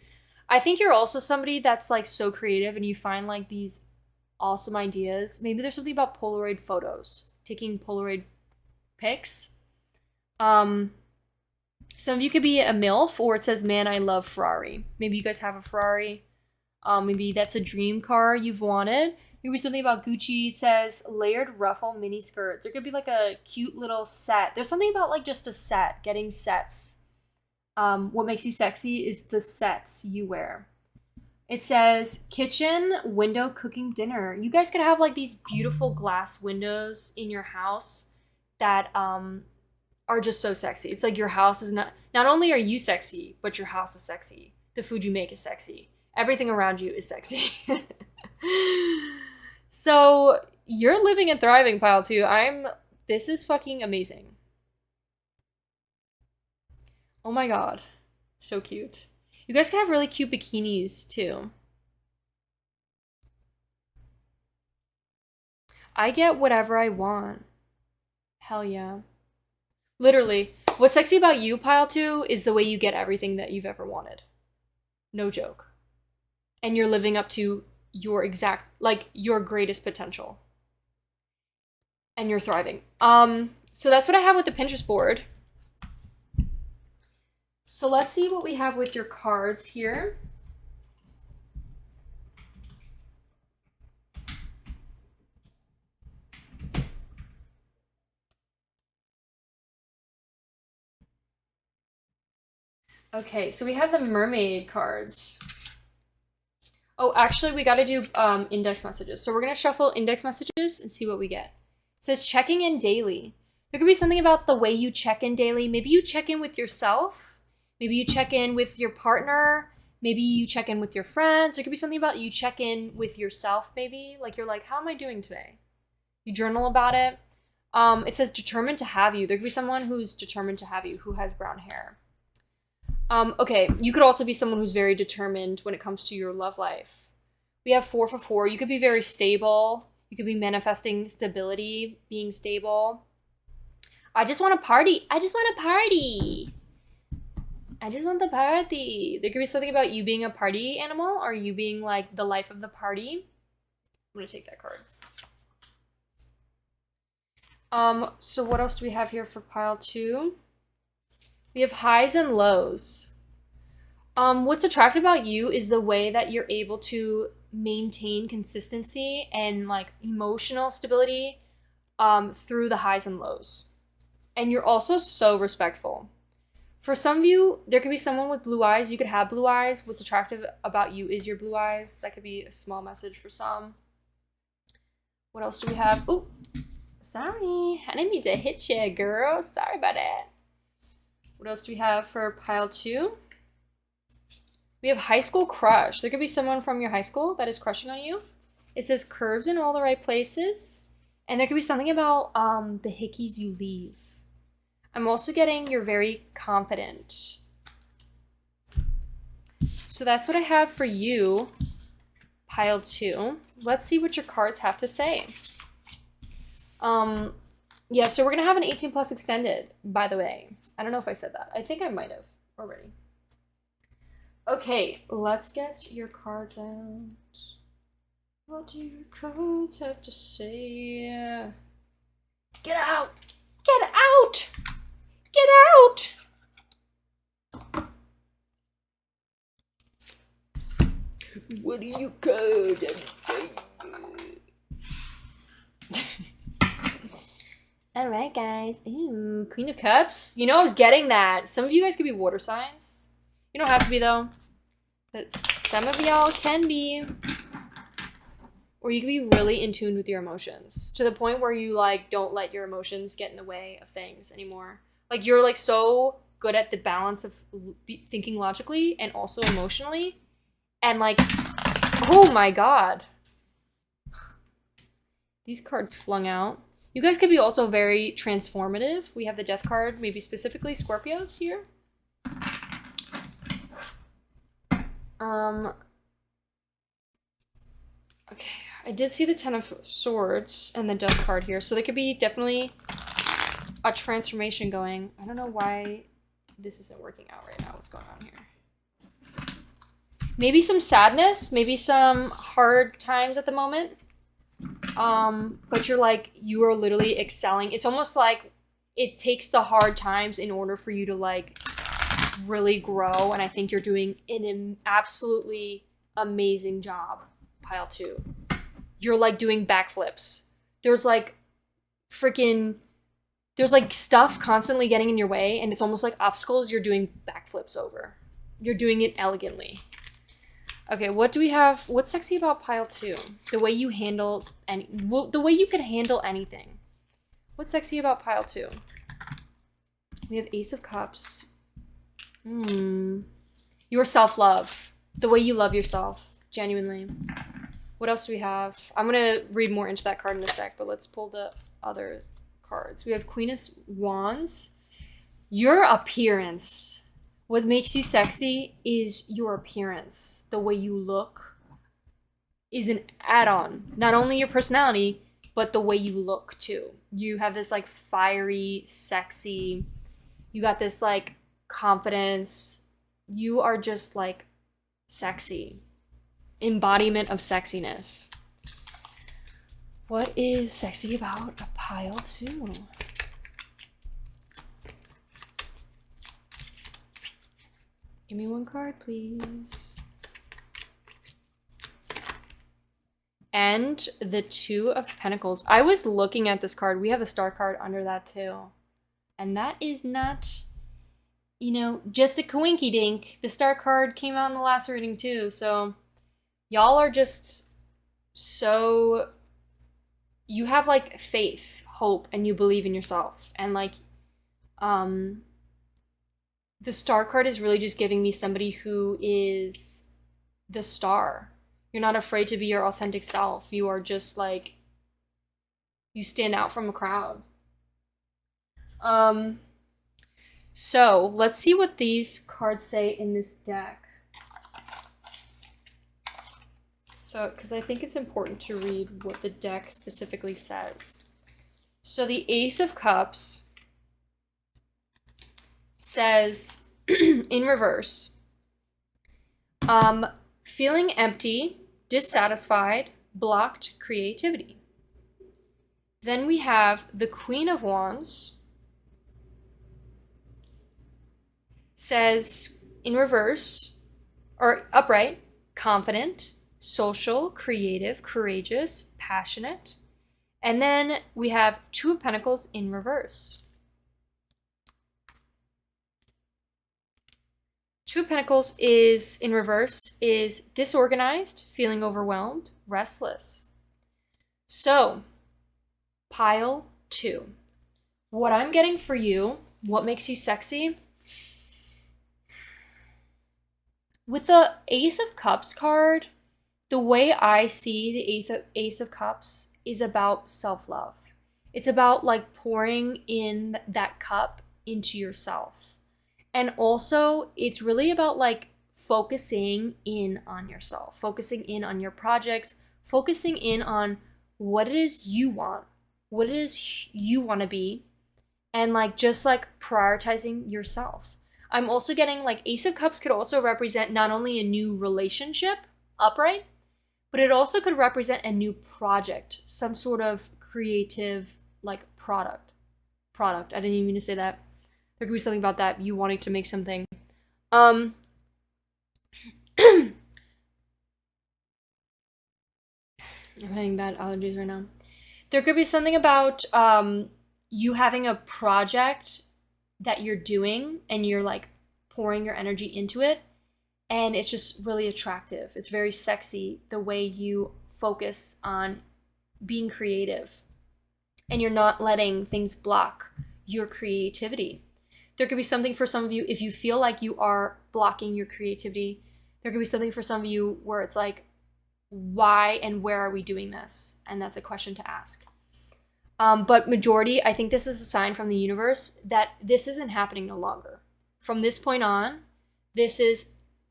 I think you're also somebody that's like so creative and you find like these awesome ideas. Maybe there's something about Polaroid photos, taking Polaroid pics. Some of you could be a MILF, or it says, man, I love Ferrari. Maybe you guys have a Ferrari. Maybe that's a dream car you've wanted. There could be something about Gucci. It says layered ruffle mini skirt. There could be like a cute little set. There's something about like just a set, getting sets. What makes you sexy is the sets you wear. It says kitchen, window, cooking dinner. You guys could have like these beautiful glass windows in your house that are just so sexy. It's like your house is not only are you sexy, but your house is sexy. The food you make is sexy. Everything around you is sexy. So you're living and thriving, pile 2. This is fucking amazing. Oh my god. So cute. You guys can have really cute bikinis too. I get whatever I want. Hell yeah. Literally, what's sexy about you, pile 2, is the way you get everything that you've ever wanted. No joke. And you're living up to your exact, like, your greatest potential. And you're thriving. So that's what I have with the Pinterest board. So let's see what we have with your cards here. Okay, so we have the mermaid cards. Oh, actually, we got to do index messages. So we're going to shuffle index messages and see what we get. It says checking in daily. There could be something about the way you check in daily. Maybe you check in with yourself. Maybe you check in with your partner. Maybe you check in with your friends. There could be something about you check in with yourself, maybe. Like you're like, how am I doing today? You journal about it. It says determined to have you. There could be someone who's determined to have you, who has brown hair. Okay, you could also be someone who's very determined when it comes to your love life. We have 4 for 4. You could be very stable. You could be manifesting stability, being stable. I just want to party. I just want to party. I just want the party. There could be something about you being a party animal or you being like the life of the party. I'm going to take that card. So what else do we have here for pile 2? We have highs and lows. What's attractive about you is the way that you're able to maintain consistency and like emotional stability through the highs and lows. And you're also so respectful. For some of you, there could be someone with blue eyes. You could have blue eyes. What's attractive about you is your blue eyes. That could be a small message for some. What else do we have? Ooh, sorry. I didn't mean to hit you, girl. Sorry about it. What else do we have for pile 2? We have high school crush. There could be someone from your high school that is crushing on you. It says curves in all the right places. And there could be something about the hickeys you leave. I'm also getting you're very confident. So that's what I have for you, pile 2. Let's see what your cards have to say. Yeah, so we're going to have an 18 plus extended, by the way. I don't know if I said that. I think I might have already. Okay, let's get your cards out. What do your cards have to say? Get out! Get out! Get out! What do you cards have to say? All right, guys. Ooh, Queen of Cups. You know, I was getting that. Some of you guys could be water signs. You don't have to be, though. But some of y'all can be. Or you can be really in tune with your emotions. To the point where you, like, don't let your emotions get in the way of things anymore. Like, you're, like, so good at the balance of thinking logically and also emotionally. And, like, oh my god. These cards flung out. You guys could be also very transformative. We have the death card, maybe specifically Scorpios here. Okay, I did see the 10 of Swords and the death card here. So there could be definitely a transformation going. I don't know why this isn't working out right now. What's going on here? Maybe some sadness, maybe some hard times at the moment. But you're like, you are literally excelling. It's almost like it takes the hard times in order for you to like really grow. And I think you're doing an absolutely amazing job, pile 2. You're like doing backflips. There's like stuff constantly getting in your way, and it's almost like obstacles you're doing backflips over. You're doing it elegantly. Okay, what do we have? What's sexy about pile 2? The way you handle the way you can handle anything. What's sexy about pile 2? We have Ace of Cups. Your self-love. The way you love yourself, genuinely. What else do we have? I'm gonna read more into that card in a sec, but let's pull the other cards. We have Queen of Wands. Your appearance. What makes you sexy is your appearance. The way you look is an add-on. Not only your personality, but the way you look too. You have this like fiery, sexy, you got this like confidence. You are just like sexy. Embodiment of sexiness. What is sexy about a pile 2? Give me one card, please. And the 2 of Pentacles. I was looking at this card. We have a star card under that too. And that is not, you know, just a coinky-dink. The star card came out in the last reading too. So y'all are just so, you have like faith, hope, and you believe in yourself. And like, the star card is really just giving me somebody who is the star. You're not afraid to be your authentic self. You are just like, you stand out from a crowd. So let's see what these cards say in this deck. So, because I think it's important to read what the deck specifically says. So the Ace of Cups says in reverse, feeling empty, dissatisfied, blocked creativity. Then we have the Queen of Wands, says in reverse, or upright, confident, social, creative, courageous, passionate. And then we have 2 of Pentacles in reverse. 2 of Pentacles is in reverse, is disorganized, feeling overwhelmed, restless. So, pile 2. What I'm getting for you, what makes you sexy? With the Ace of Cups card, the way I see the Ace of Cups is about self-love. It's about like pouring in that cup into yourself. And also, it's really about like focusing in on yourself, focusing in on your projects, focusing in on what it is you want, what it is you want to be, and like just like prioritizing yourself. I'm also getting like Ace of Cups could also represent not only a new relationship, upright, but it also could represent a new project, some sort of creative like product. I didn't even mean to say that. There could be something about that, you wanting to make something. I'm having bad allergies right now. There could be something about you having a project that you're doing and you're like pouring your energy into it, and it's just really attractive. It's very sexy the way you focus on being creative and you're not letting things block your creativity. There could be something for some of you, if you feel like you are blocking your creativity, there could be something for some of you where it's like, why and where are we doing this? And that's a question to ask. But majority, I think this is a sign from the universe that this isn't happening no longer. From this point on,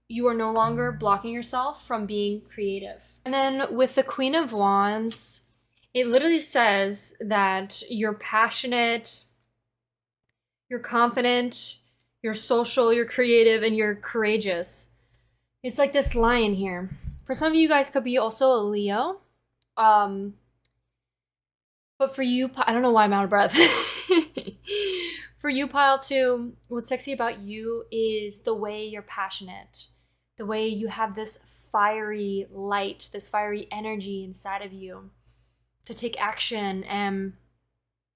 you are no longer blocking yourself from being creative. And then with the Queen of Wands, it literally says that you're passionate, you're confident, you're social, you're creative, and you're courageous. It's like this lion here. For some of you guys could be also a Leo. But for you, I don't know why I'm out of breath. For you, Pile 2, what's sexy about you is the way you're passionate, the way you have this fiery light, this fiery energy inside of you to take action and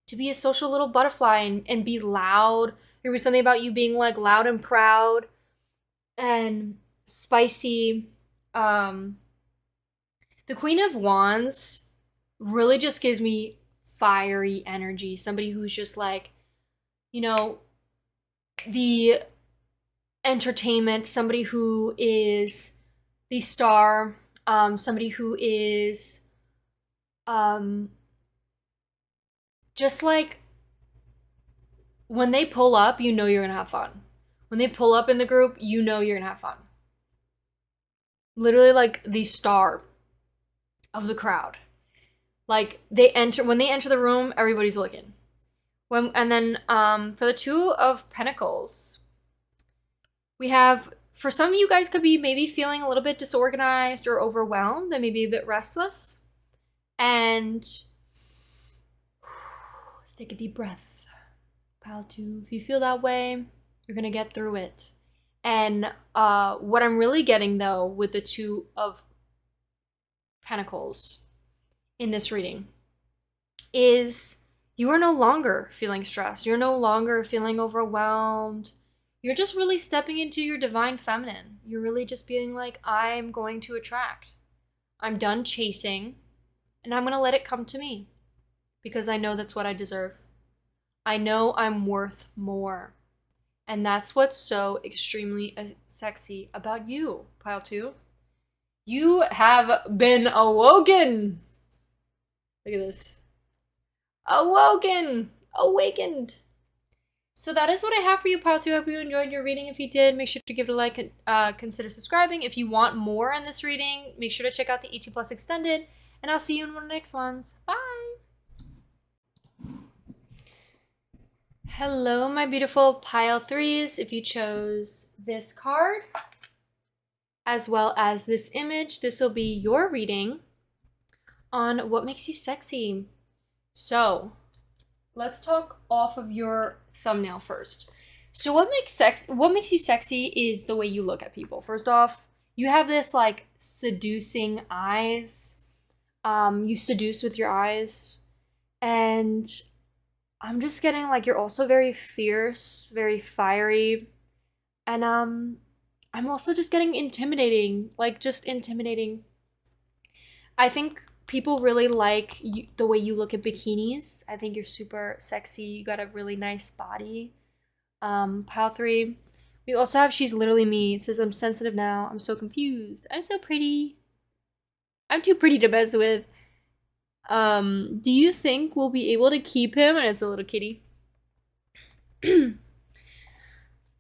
to be a social little butterfly and be loud. There was something about you being like loud and proud and spicy. The Queen of Wands really just gives me fiery energy. Somebody who's just like, you know, the entertainment, somebody who is the star, somebody who is just like, when they pull up, you know you're gonna have fun. When they pull up in the group, you know you're gonna have fun. Literally like the star of the crowd. Like when they enter the room, everybody's looking. And then for the Two of Pentacles, we have, for some of you guys could be maybe feeling a little bit disorganized or overwhelmed and maybe a bit restless. And let's take a deep breath. Pile 2, if you feel that way, you're gonna get through it. And what I'm really getting though with the Two of Pentacles in this reading is you are no longer feeling stressed. You're no longer feeling overwhelmed. You're just really stepping into your divine feminine. You're really just being like, I'm going to attract. I'm done chasing, and I'm going to let it come to me because I know that's what I deserve. I know I'm worth more. And that's what's so extremely sexy about you, Pile 2. You have been awoken. Look at this. Awakened. So that is what I have for you, Pile 2. I hope you enjoyed your reading. If you did, make sure to give it a like and consider subscribing. If you want more in this reading, make sure to check out the ET Plus Extended, and I'll see you in one of the next ones. Bye! Hello, my beautiful Pile 3s. If you chose this card, as well as this image, this will be your reading on what makes you sexy. So let's talk off of your thumbnail first. So what makes you sexy is the way you look at people. First off, you have this like seducing eyes. You seduce with your eyes, and I'm just getting like you're also very fierce, very fiery, and I'm also just getting intimidating, like just intimidating. I think people really like the way you look in bikinis. I think you're super sexy. You got a really nice body. Pile 3. We also have She's Literally Me. It says, I'm sensitive now. I'm so confused. I'm so pretty. I'm too pretty to mess with. Do you think we'll be able to keep him? And it's a little kitty.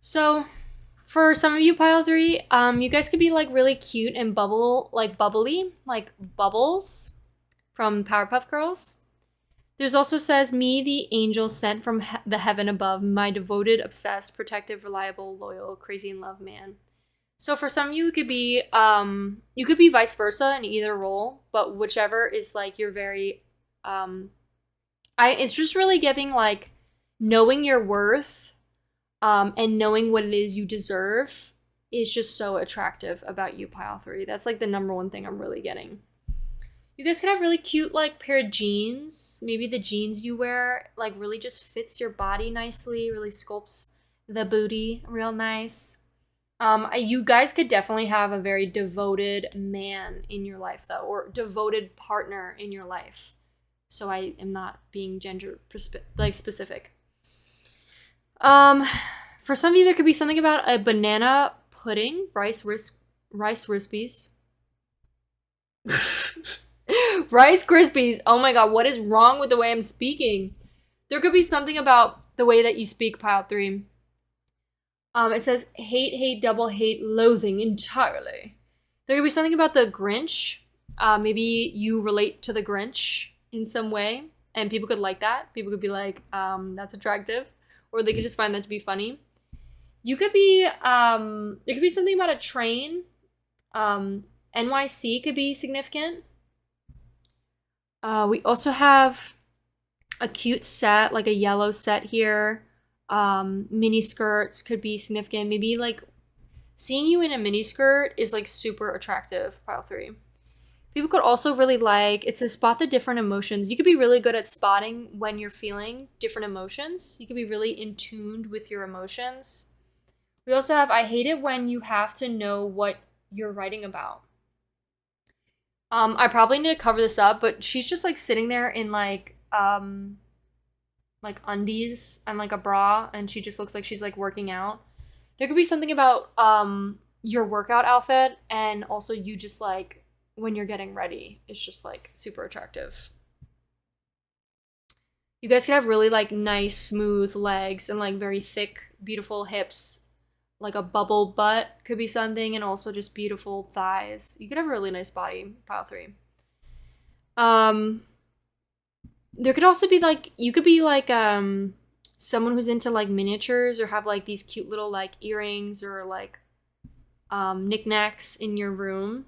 So, for some of you, Pile 3, you guys could be like really cute and bubbly, like Bubbles from Powerpuff Girls. There's also says, me, the angel sent from the heaven above, my devoted, obsessed, protective, reliable, loyal, crazy in love man. So for some of you, it could be, you could be vice versa in either role, but whichever is like you're very, it's just really giving like knowing your worth, and knowing what it is you deserve is just so attractive about you, Pile 3. That's like the #1 thing I'm really getting. You guys could have really cute like pair of jeans. Maybe the jeans you wear like really just fits your body nicely, really sculpts the booty real nice. You guys could definitely have a very devoted man in your life though, or devoted partner in your life. So I am not being gender specific. For some of you, there could be something about a banana pudding, Rice Krispies. Rice Krispies. Oh my god, what is wrong with the way I'm speaking? There could be something about the way that you speak, Pile 3. It says hate, double hate, loathing entirely. There could be something about the Grinch. Maybe you relate to the Grinch in some way, and people could like that. People could be like, that's attractive. or they could just find that to be funny. You could be, it could be something about a train. NYC could be significant. We also have a cute set, like a yellow set here. Mini skirts could be significant. Maybe like seeing you in a mini skirt is like super attractive, pile 3. People could also really like, it says spot the different emotions. You could be really good at spotting when you're feeling different emotions. You could be really in tuned with your emotions. We also have, I hate it when you have to know what you're writing about. I probably need to cover this up, but she's just like sitting there in like undies and like a bra, and she just looks like she's like working out. There could be something about your workout outfit, and also you just like when you're getting ready, it's just like super attractive. You guys could have really like nice smooth legs and like very thick beautiful hips. Like a bubble butt could be something, and also just beautiful thighs. You could have a really nice body, pile 3. There could also be like, you could be like someone who's into like miniatures, or have like these cute little like earrings or like knickknacks in your room.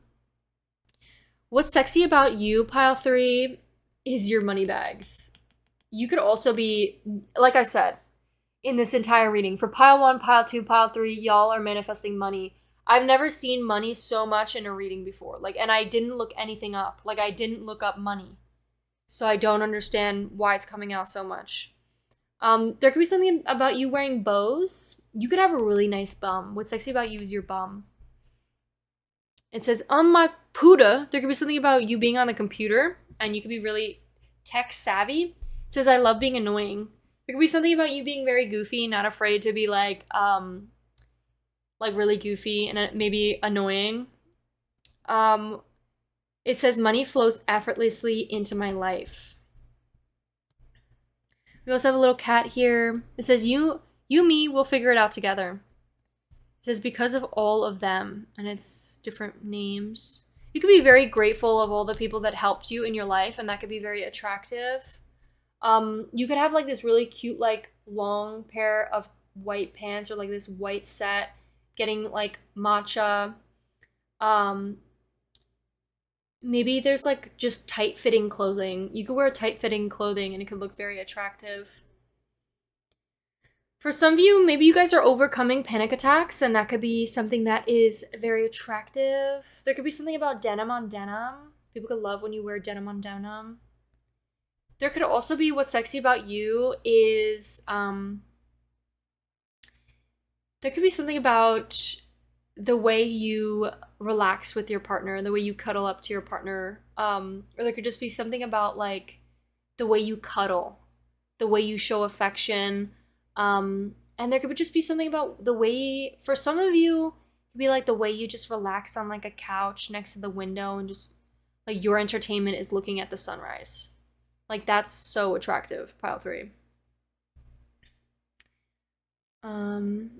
What's sexy about you, pile 3, is your money bags. You could also be, like I said, in this entire reading, for pile 1, pile 2, pile 3, y'all are manifesting money. I've never seen money so much in a reading before. Like, and I didn't look anything up. Like, I didn't look up money. So I don't understand why it's coming out so much. There could be something about you wearing bows. You could have a really nice bum. What's sexy about you is your bum. It says, on my puda, there could be something about you being on the computer, and you could be really tech savvy. It says, I love being annoying. There could be something about you being very goofy, not afraid to be like really goofy and maybe annoying. It says, money flows effortlessly into my life. We also have a little cat here. It says, you, me, we'll figure it out together. It says, because of all of them, and it's different names. You could be very grateful of all the people that helped you in your life, and that could be very attractive. You could have like this really cute, like long pair of white pants, or like this white set, getting like matcha. Maybe there's like just tight fitting clothing. You could wear tight fitting clothing and it could look very attractive. For some of you, maybe you guys are overcoming panic attacks, and that could be something that is very attractive. There could be something about denim on denim. People could love when you wear denim on denim. There could also be, what's sexy about you is, there could be something about the way you relax with your partner, the way you cuddle up to your partner. Or there could just be something about like the way you cuddle, the way you show affection. And there could just be something about the way, for some of you, it could be like the way you just relax on like a couch next to the window, and just like your entertainment is looking at the sunrise. Like, that's so attractive, pile 3. And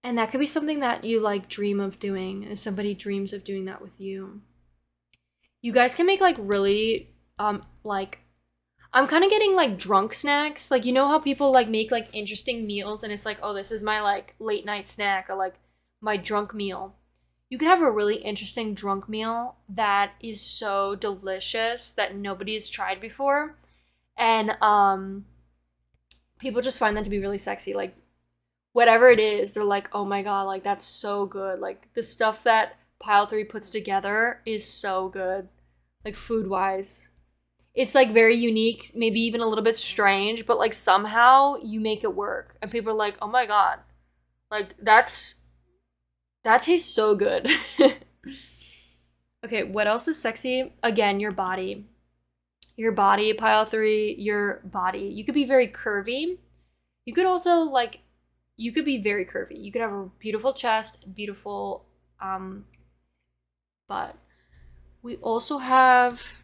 that could be something that you like dream of doing, if somebody dreams of doing that with you. You guys can make like really, like, I'm kind of getting like drunk snacks. Like, you know how people like make like interesting meals, and it's like, oh, this is my like late night snack, or like my drunk meal. You could have a really interesting drunk meal that is so delicious that nobody's tried before. And people just find that to be really sexy. Like, whatever it is, they're like, oh my god, like, that's so good. Like, the stuff that pile 3 puts together is so good. Like, food-wise. It's like very unique, maybe even a little bit strange, but like somehow you make it work. And people are like, oh my god. Like, that tastes so good. Okay, what else is sexy? Again, your body. Your body, pile 3, your body. You could be very curvy. You could also, like, you could be very curvy. You could have a beautiful chest, beautiful butt. We also have,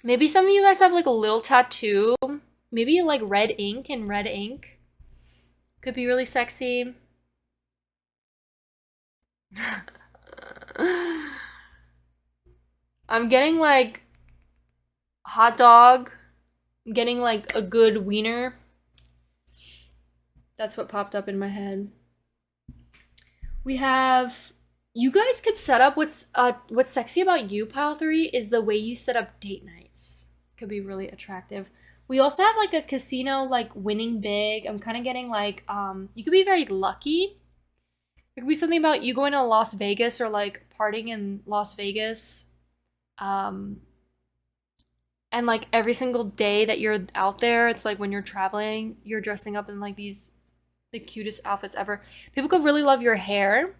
maybe some of you guys have, like, a little tattoo. Maybe, like, red ink and red ink. Could be really sexy. I'm getting like hot dog, I'm getting like a good wiener. That's what popped up in my head. We have, you guys could set up what's sexy about you, pile 3, is the way you set up date nights. Could be really attractive. We also have like a casino, like winning big. I'm kind of getting like, you could be very lucky. It could be something about you going to Las Vegas or like partying in Las Vegas. And like every single day that you're out there, it's like when you're traveling, you're dressing up in like the cutest outfits ever. People could really love your hair.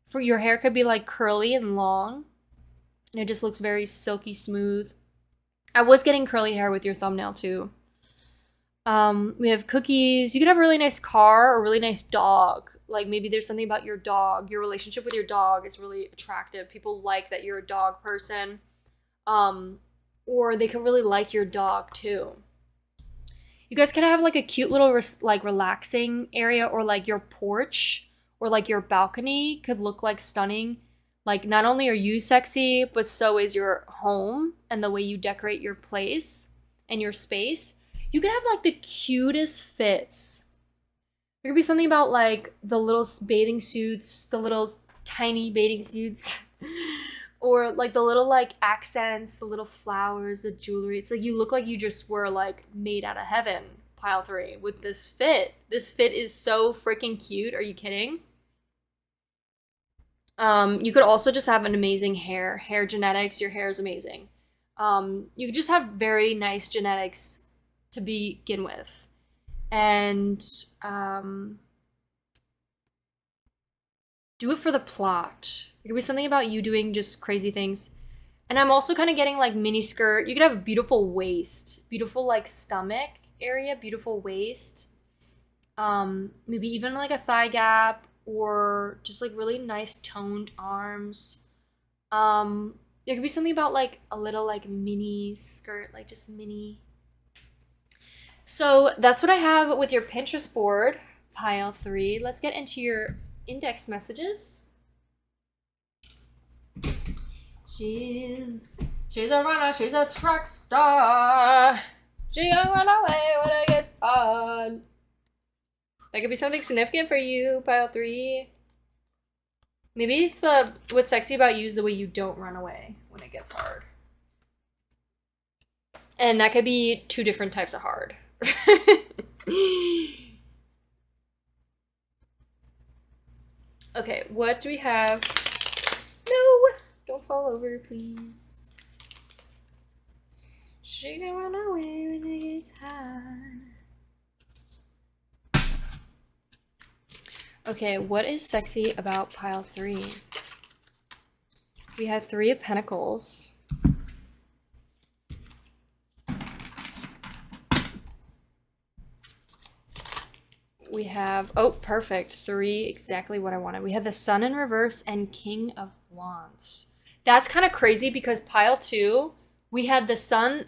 For your hair could be like curly and long. And it just looks very silky smooth. I was getting curly hair with your thumbnail too. We have cookies. You could have a really nice car or a really nice dog. Like maybe there's something about your dog. Your relationship with your dog is really attractive. People like that you're a dog person. Or they could really like your dog too. You guys could have like a cute little like relaxing area, or like your porch or like your balcony could look like stunning. Like not only are you sexy, but so is your home and the way you decorate your place and your space. You could have like the cutest fits. There could be something about like the little bathing suits, the little tiny bathing suits, or like the little like accents, the little flowers, the jewelry. It's like you look like you just were like made out of heaven, pile 3, with this fit. This fit is so freaking cute. Are you kidding? You could also just have an amazing hair genetics. Your hair is amazing. You could just have very nice genetics to begin with. And do it for the plot. It could be something about you doing just crazy things. And I'm also kind of getting like mini skirt. You could have a beautiful waist, beautiful like stomach area, beautiful waist. Maybe even like a thigh gap, or just like really nice toned arms. There could be something about like a little like mini skirt, like just mini. So that's what I have with your Pinterest board, pile 3. Let's get into your index messages. She's a runner, she's a track star. She gonna run away when it gets hard. That could be something significant for you, pile 3. Maybe it's what's sexy about you is the way you don't run away when it gets hard. And that could be 2 different types of hard. Okay, what do we have? No, don't fall over, please. She can run away when it gets hard. Okay, what is sexy about pile 3? We have 3 of Pentacles. We have, oh, perfect. 3, exactly what I wanted. We have the Sun in reverse and King of Wands. That's kind of crazy because pile 2, we had the Sun.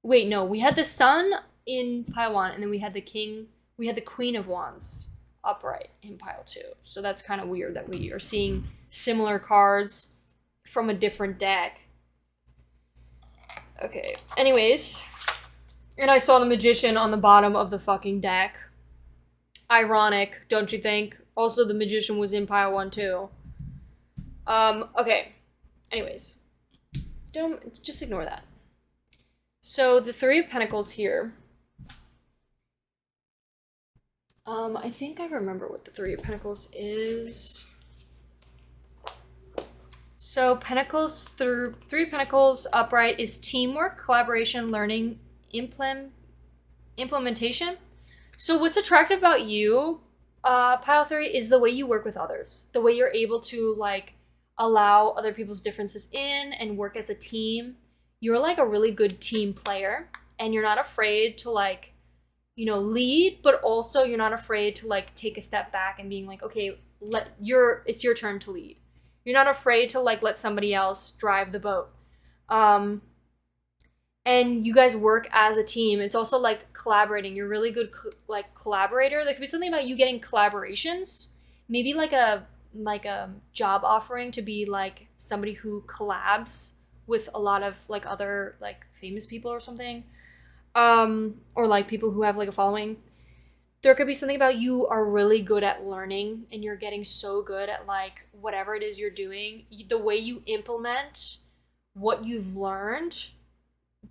Wait, no, we had the Sun in pile 1, and then we had the Queen of Wands upright in pile 2. So that's kind of weird that we are seeing similar cards from a different deck. Okay, anyways. And I saw the Magician on the bottom of the fucking deck. Ironic, don't you think? Also, the Magician was in pile 1 too. Okay. Anyways. Just ignore that. So, the 3 of Pentacles here. I think I remember what the 3 of Pentacles is. So, Pentacles through 3 of Pentacles upright is teamwork, collaboration, learning, implementation. So what's attractive about you, pile 3, is the way you work with others. The way you're able to like allow other people's differences in and work as a team. You're like a really good team player, and you're not afraid to like, you know, lead, but also you're not afraid to like take a step back and being like, okay, it's your turn to lead. You're not afraid to like let somebody else drive the boat. And you guys work as a team. It's also like collaborating. You're really good like collaborator. There could be something about you getting collaborations. Maybe like a job offering to be like somebody who collabs with a lot of like other like famous people or something. or like people who have like a following. There could be something about you are really good at learning and you're getting so good at like whatever it is you're doing. The way you implement what you've learned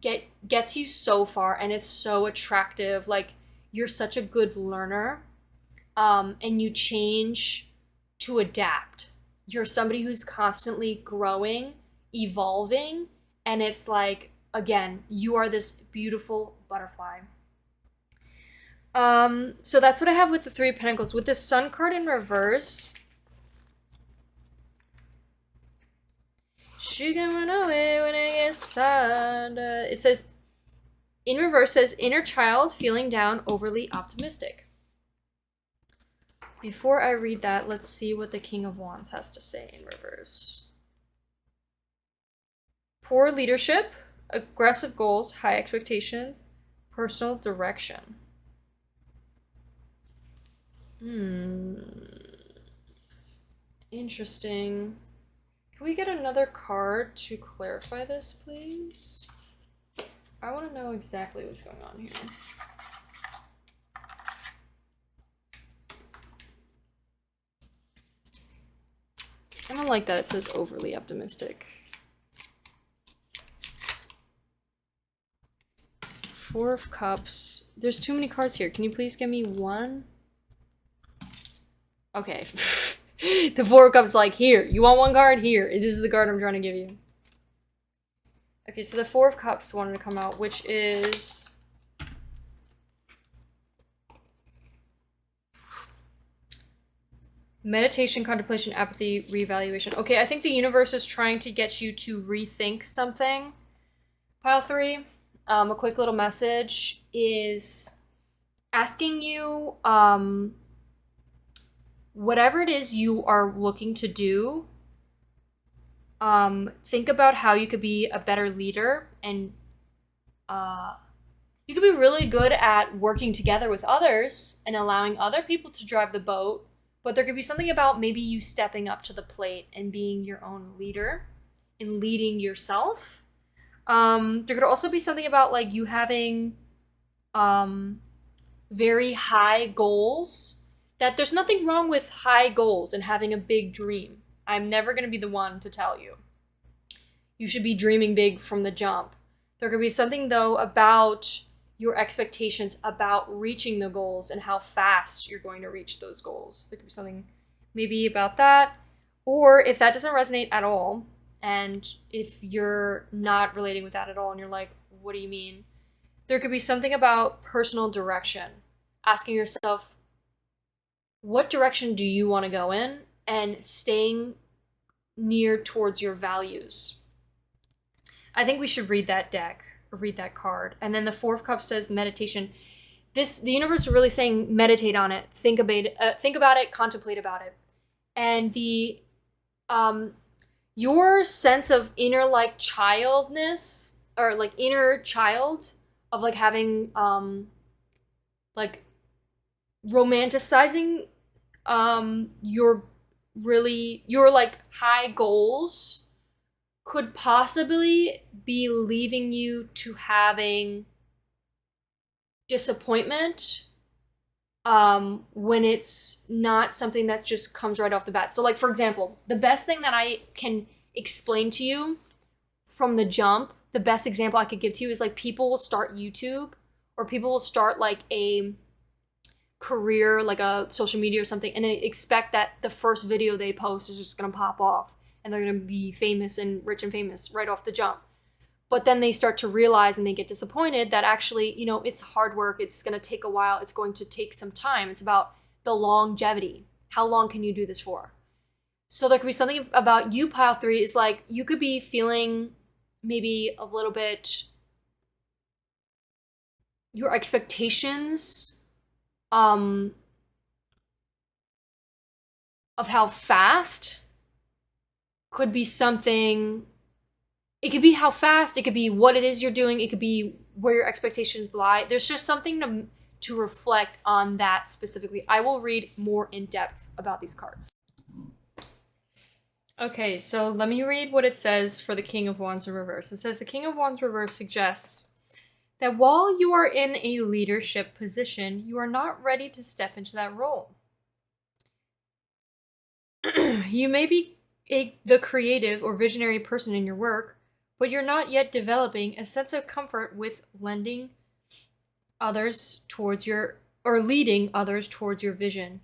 gets you so far, and it's so attractive. Like, you're such a good learner, and you change to adapt. You're somebody who's constantly growing, evolving, and it's like, again, you are this beautiful butterfly. So that's what I have with the Three of Pentacles. With the Sun card in reverse, she can run away when it gets sad. It says, in reverse, says, inner child feeling down, overly optimistic. Before I read that, let's see what the King of Wands has to say in reverse. Poor leadership, aggressive goals, high expectation, personal direction. Interesting. Can we get another card to clarify this, please? I want to know exactly what's going on here. I don't like that it says overly optimistic. Four of Cups. There's too many cards here. Can you please give me one? Okay. The Four of Cups, like, here. You want one card? Here. This is the card I'm trying to give you. Okay, so the Four of Cups wanted to come out, which is... meditation, contemplation, apathy, reevaluation. Okay, I think the universe is trying to get you to rethink something. Pile 3, a quick little message is asking you, whatever it is you are looking to do, think about how you could be a better leader, and you could be really good at working together with others and allowing other people to drive the boat, but there could be something about maybe you stepping up to the plate and being your own leader and leading yourself. There could also be something about like you having very high goals. That there's nothing wrong with high goals and having a big dream. I'm never going to be the one to tell you. You should be dreaming big from the jump. There could be something, though, about your expectations about reaching the goals and how fast you're going to reach those goals. There could be something maybe about that. Or if that doesn't resonate at all, and if you're not relating with that at all and you're like, what do you mean? There could be something about personal direction. Asking yourself, what direction do you want to go in, and staying near towards your values. I think we should read that deck, or read that card. And then the Four of Cups says meditation. The universe is really saying meditate on it, think about it, contemplate about it. And the your sense of inner like childness, or like inner child of like having like romanticizing your like high goals could possibly be leading you to having disappointment when it's not something that just comes right off the bat. So like, for example, the best thing that I can explain to you from the jump, the best example I could give to you is like people will start YouTube, or people will start like a career, like a social media or something, and they expect that the first video they post is just gonna pop off and they're gonna be famous and rich and famous right off the jump. But then they start to realize and they get disappointed that actually, you know, it's hard work, it's gonna take a while, it's going to take some time. It's about the longevity. How long can you do this for? So there could be something about you, Pile 3, is like you could be feeling maybe a little bit your expectations of how fast could be something. It could be how fast, it could be what it is you're doing, it could be where your expectations lie. There's just something to reflect on that specifically. I will read more in depth about these cards. Okay, so let me read what it says for the King of Wands in reverse. It says the King of Wands reverse suggests that while you are in a leadership position, you are not ready to step into that role. You may be the creative or visionary person in your work, but you're not yet developing a sense of comfort with leading others towards your vision.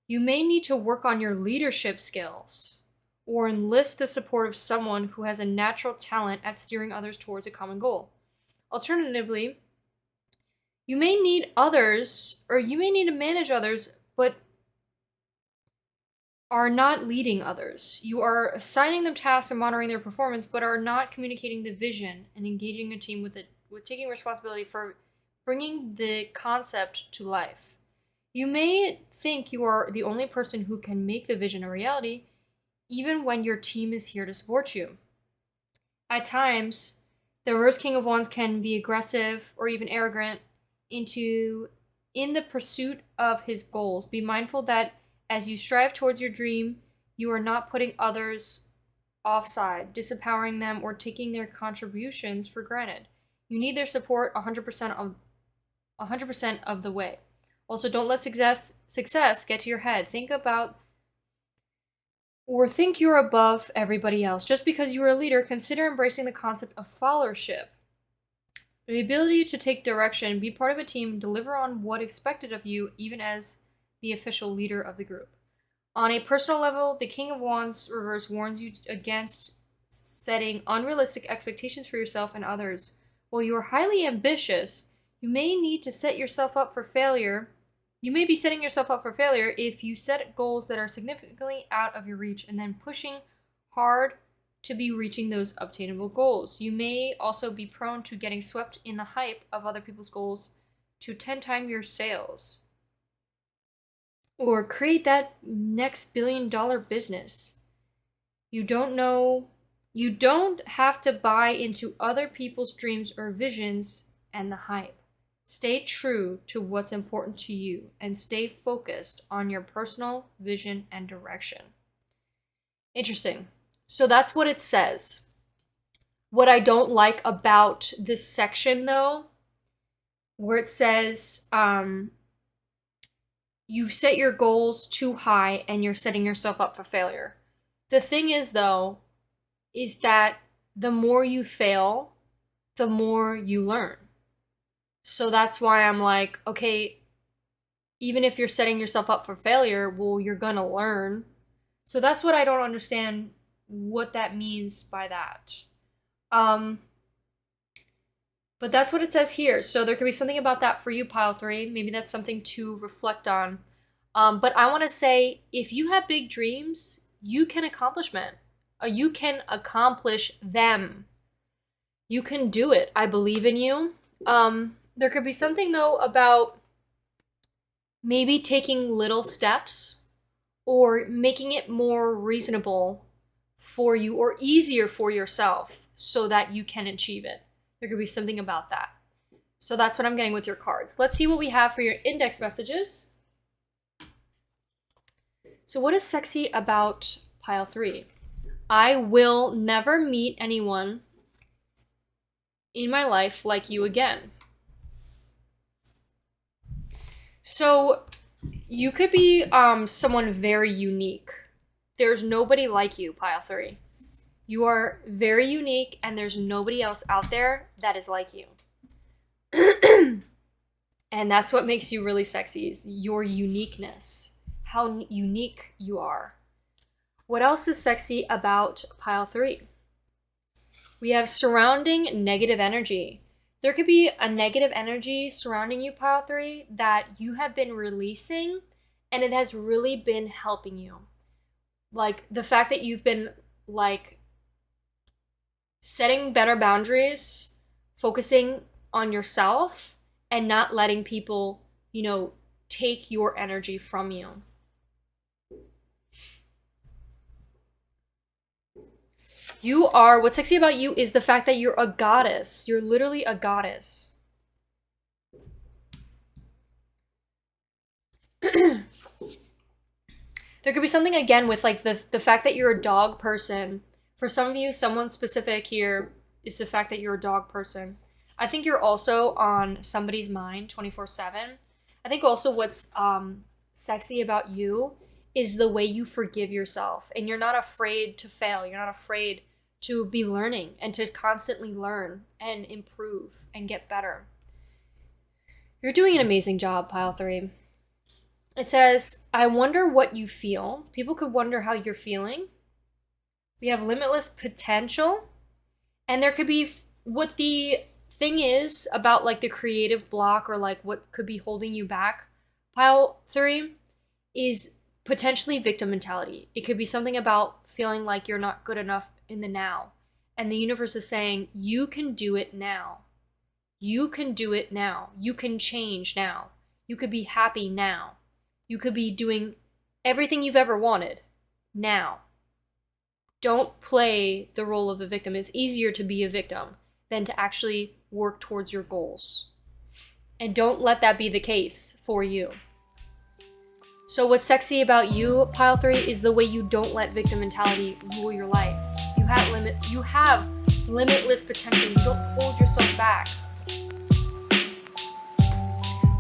You may need to work on your leadership skills or enlist the support of someone who has a natural talent at steering others towards a common goal. Alternatively, you may need to manage others, but are not leading others. You are assigning them tasks and monitoring their performance, but are not communicating the vision and engaging a team with taking responsibility for bringing the concept to life. You may think you are the only person who can make the vision a reality, even when your team is here to support you. At times, the reverse King of Wands can be aggressive or even arrogant in the pursuit of his goals. Be mindful that as you strive towards your dream, you are not putting others offside, disempowering them, or taking their contributions for granted. You need their support 100% of the way. Also, don't let success get to your head. Think you're above everybody else. Just because you are a leader, consider embracing the concept of followership. The ability to take direction, be part of a team, deliver on what expected of you, even as the official leader of the group. On a personal level, the King of Wands reverse warns you against setting unrealistic expectations for yourself and others. While you are highly ambitious, you may need to set yourself up for failure. You may be setting yourself up for failure if you set goals that are significantly out of your reach and then pushing hard to be reaching those obtainable goals. You may also be prone to getting swept in the hype of other people's goals to 10 times your sales, or create that next billion-dollar business. You don't have to buy into other people's dreams or visions and the hype. Stay true to what's important to you and stay focused on your personal vision and direction. Interesting. So that's what it says. What I don't like about this section, though, where it says, you've set your goals too high and you're setting yourself up for failure. The thing is, though, is that the more you fail, the more you learn. So that's why I'm like, okay, even if you're setting yourself up for failure, well, you're gonna learn. So that's what I don't understand what that means by that. But that's what it says here. So there could be something about that for you, pile 3. Maybe that's something to reflect on. But I want to say, if you have big dreams, you can accomplish them. You can do it. I believe in you. There could be something, though, about maybe taking little steps or making it more reasonable for you or easier for yourself so that you can achieve it. There could be something about that. So that's what I'm getting with your cards. Let's see what we have for your index messages. So what is sexy about pile 3? I will never meet anyone in my life like you again. So you could be someone very unique. There's nobody like you, pile 3. You are very unique and there's nobody else out there that is like you. And that's what makes you really sexy, is your uniqueness. How unique you are. What else is sexy about pile 3? We have surrounding negative energy. There could be a negative energy surrounding you, pile 3, that you have been releasing and it has really been helping you. Like the fact that you've been like setting better boundaries, focusing on yourself and not letting people, take your energy from you. What's sexy about you is the fact that you're a goddess. You're literally a goddess. There could be something again with like the fact that you're a dog person. For some of you, someone specific here is the fact that you're a dog person. I think you're also on somebody's mind 24/7. I think also what's sexy about you is the way you forgive yourself, and you're not afraid to fail. You're not afraid to be learning and to constantly learn and improve and get better. You're doing an amazing job, pile 3. It says, I wonder what you feel. People could wonder how you're feeling. We have limitless potential. And there could be what the thing is about like the creative block, or like what could be holding you back, pile 3, is potentially victim mentality. It could be something about feeling like you're not good enough in the now. And the universe is saying, you can do it now. You can do it now. You can change now. You could be happy now. You could be doing everything you've ever wanted now. Don't play the role of a victim. It's easier to be a victim than to actually work towards your goals. And don't let that be the case for you. So what's sexy about you, pile 3, is the way you don't let victim mentality rule your life. You have limitless potential. You don't hold yourself back.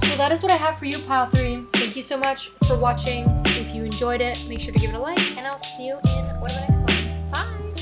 So that is what I have for you, pile 3. Thank you so much for watching. If you enjoyed it, make sure to give it a like, and I'll see you in one of the next ones. Bye!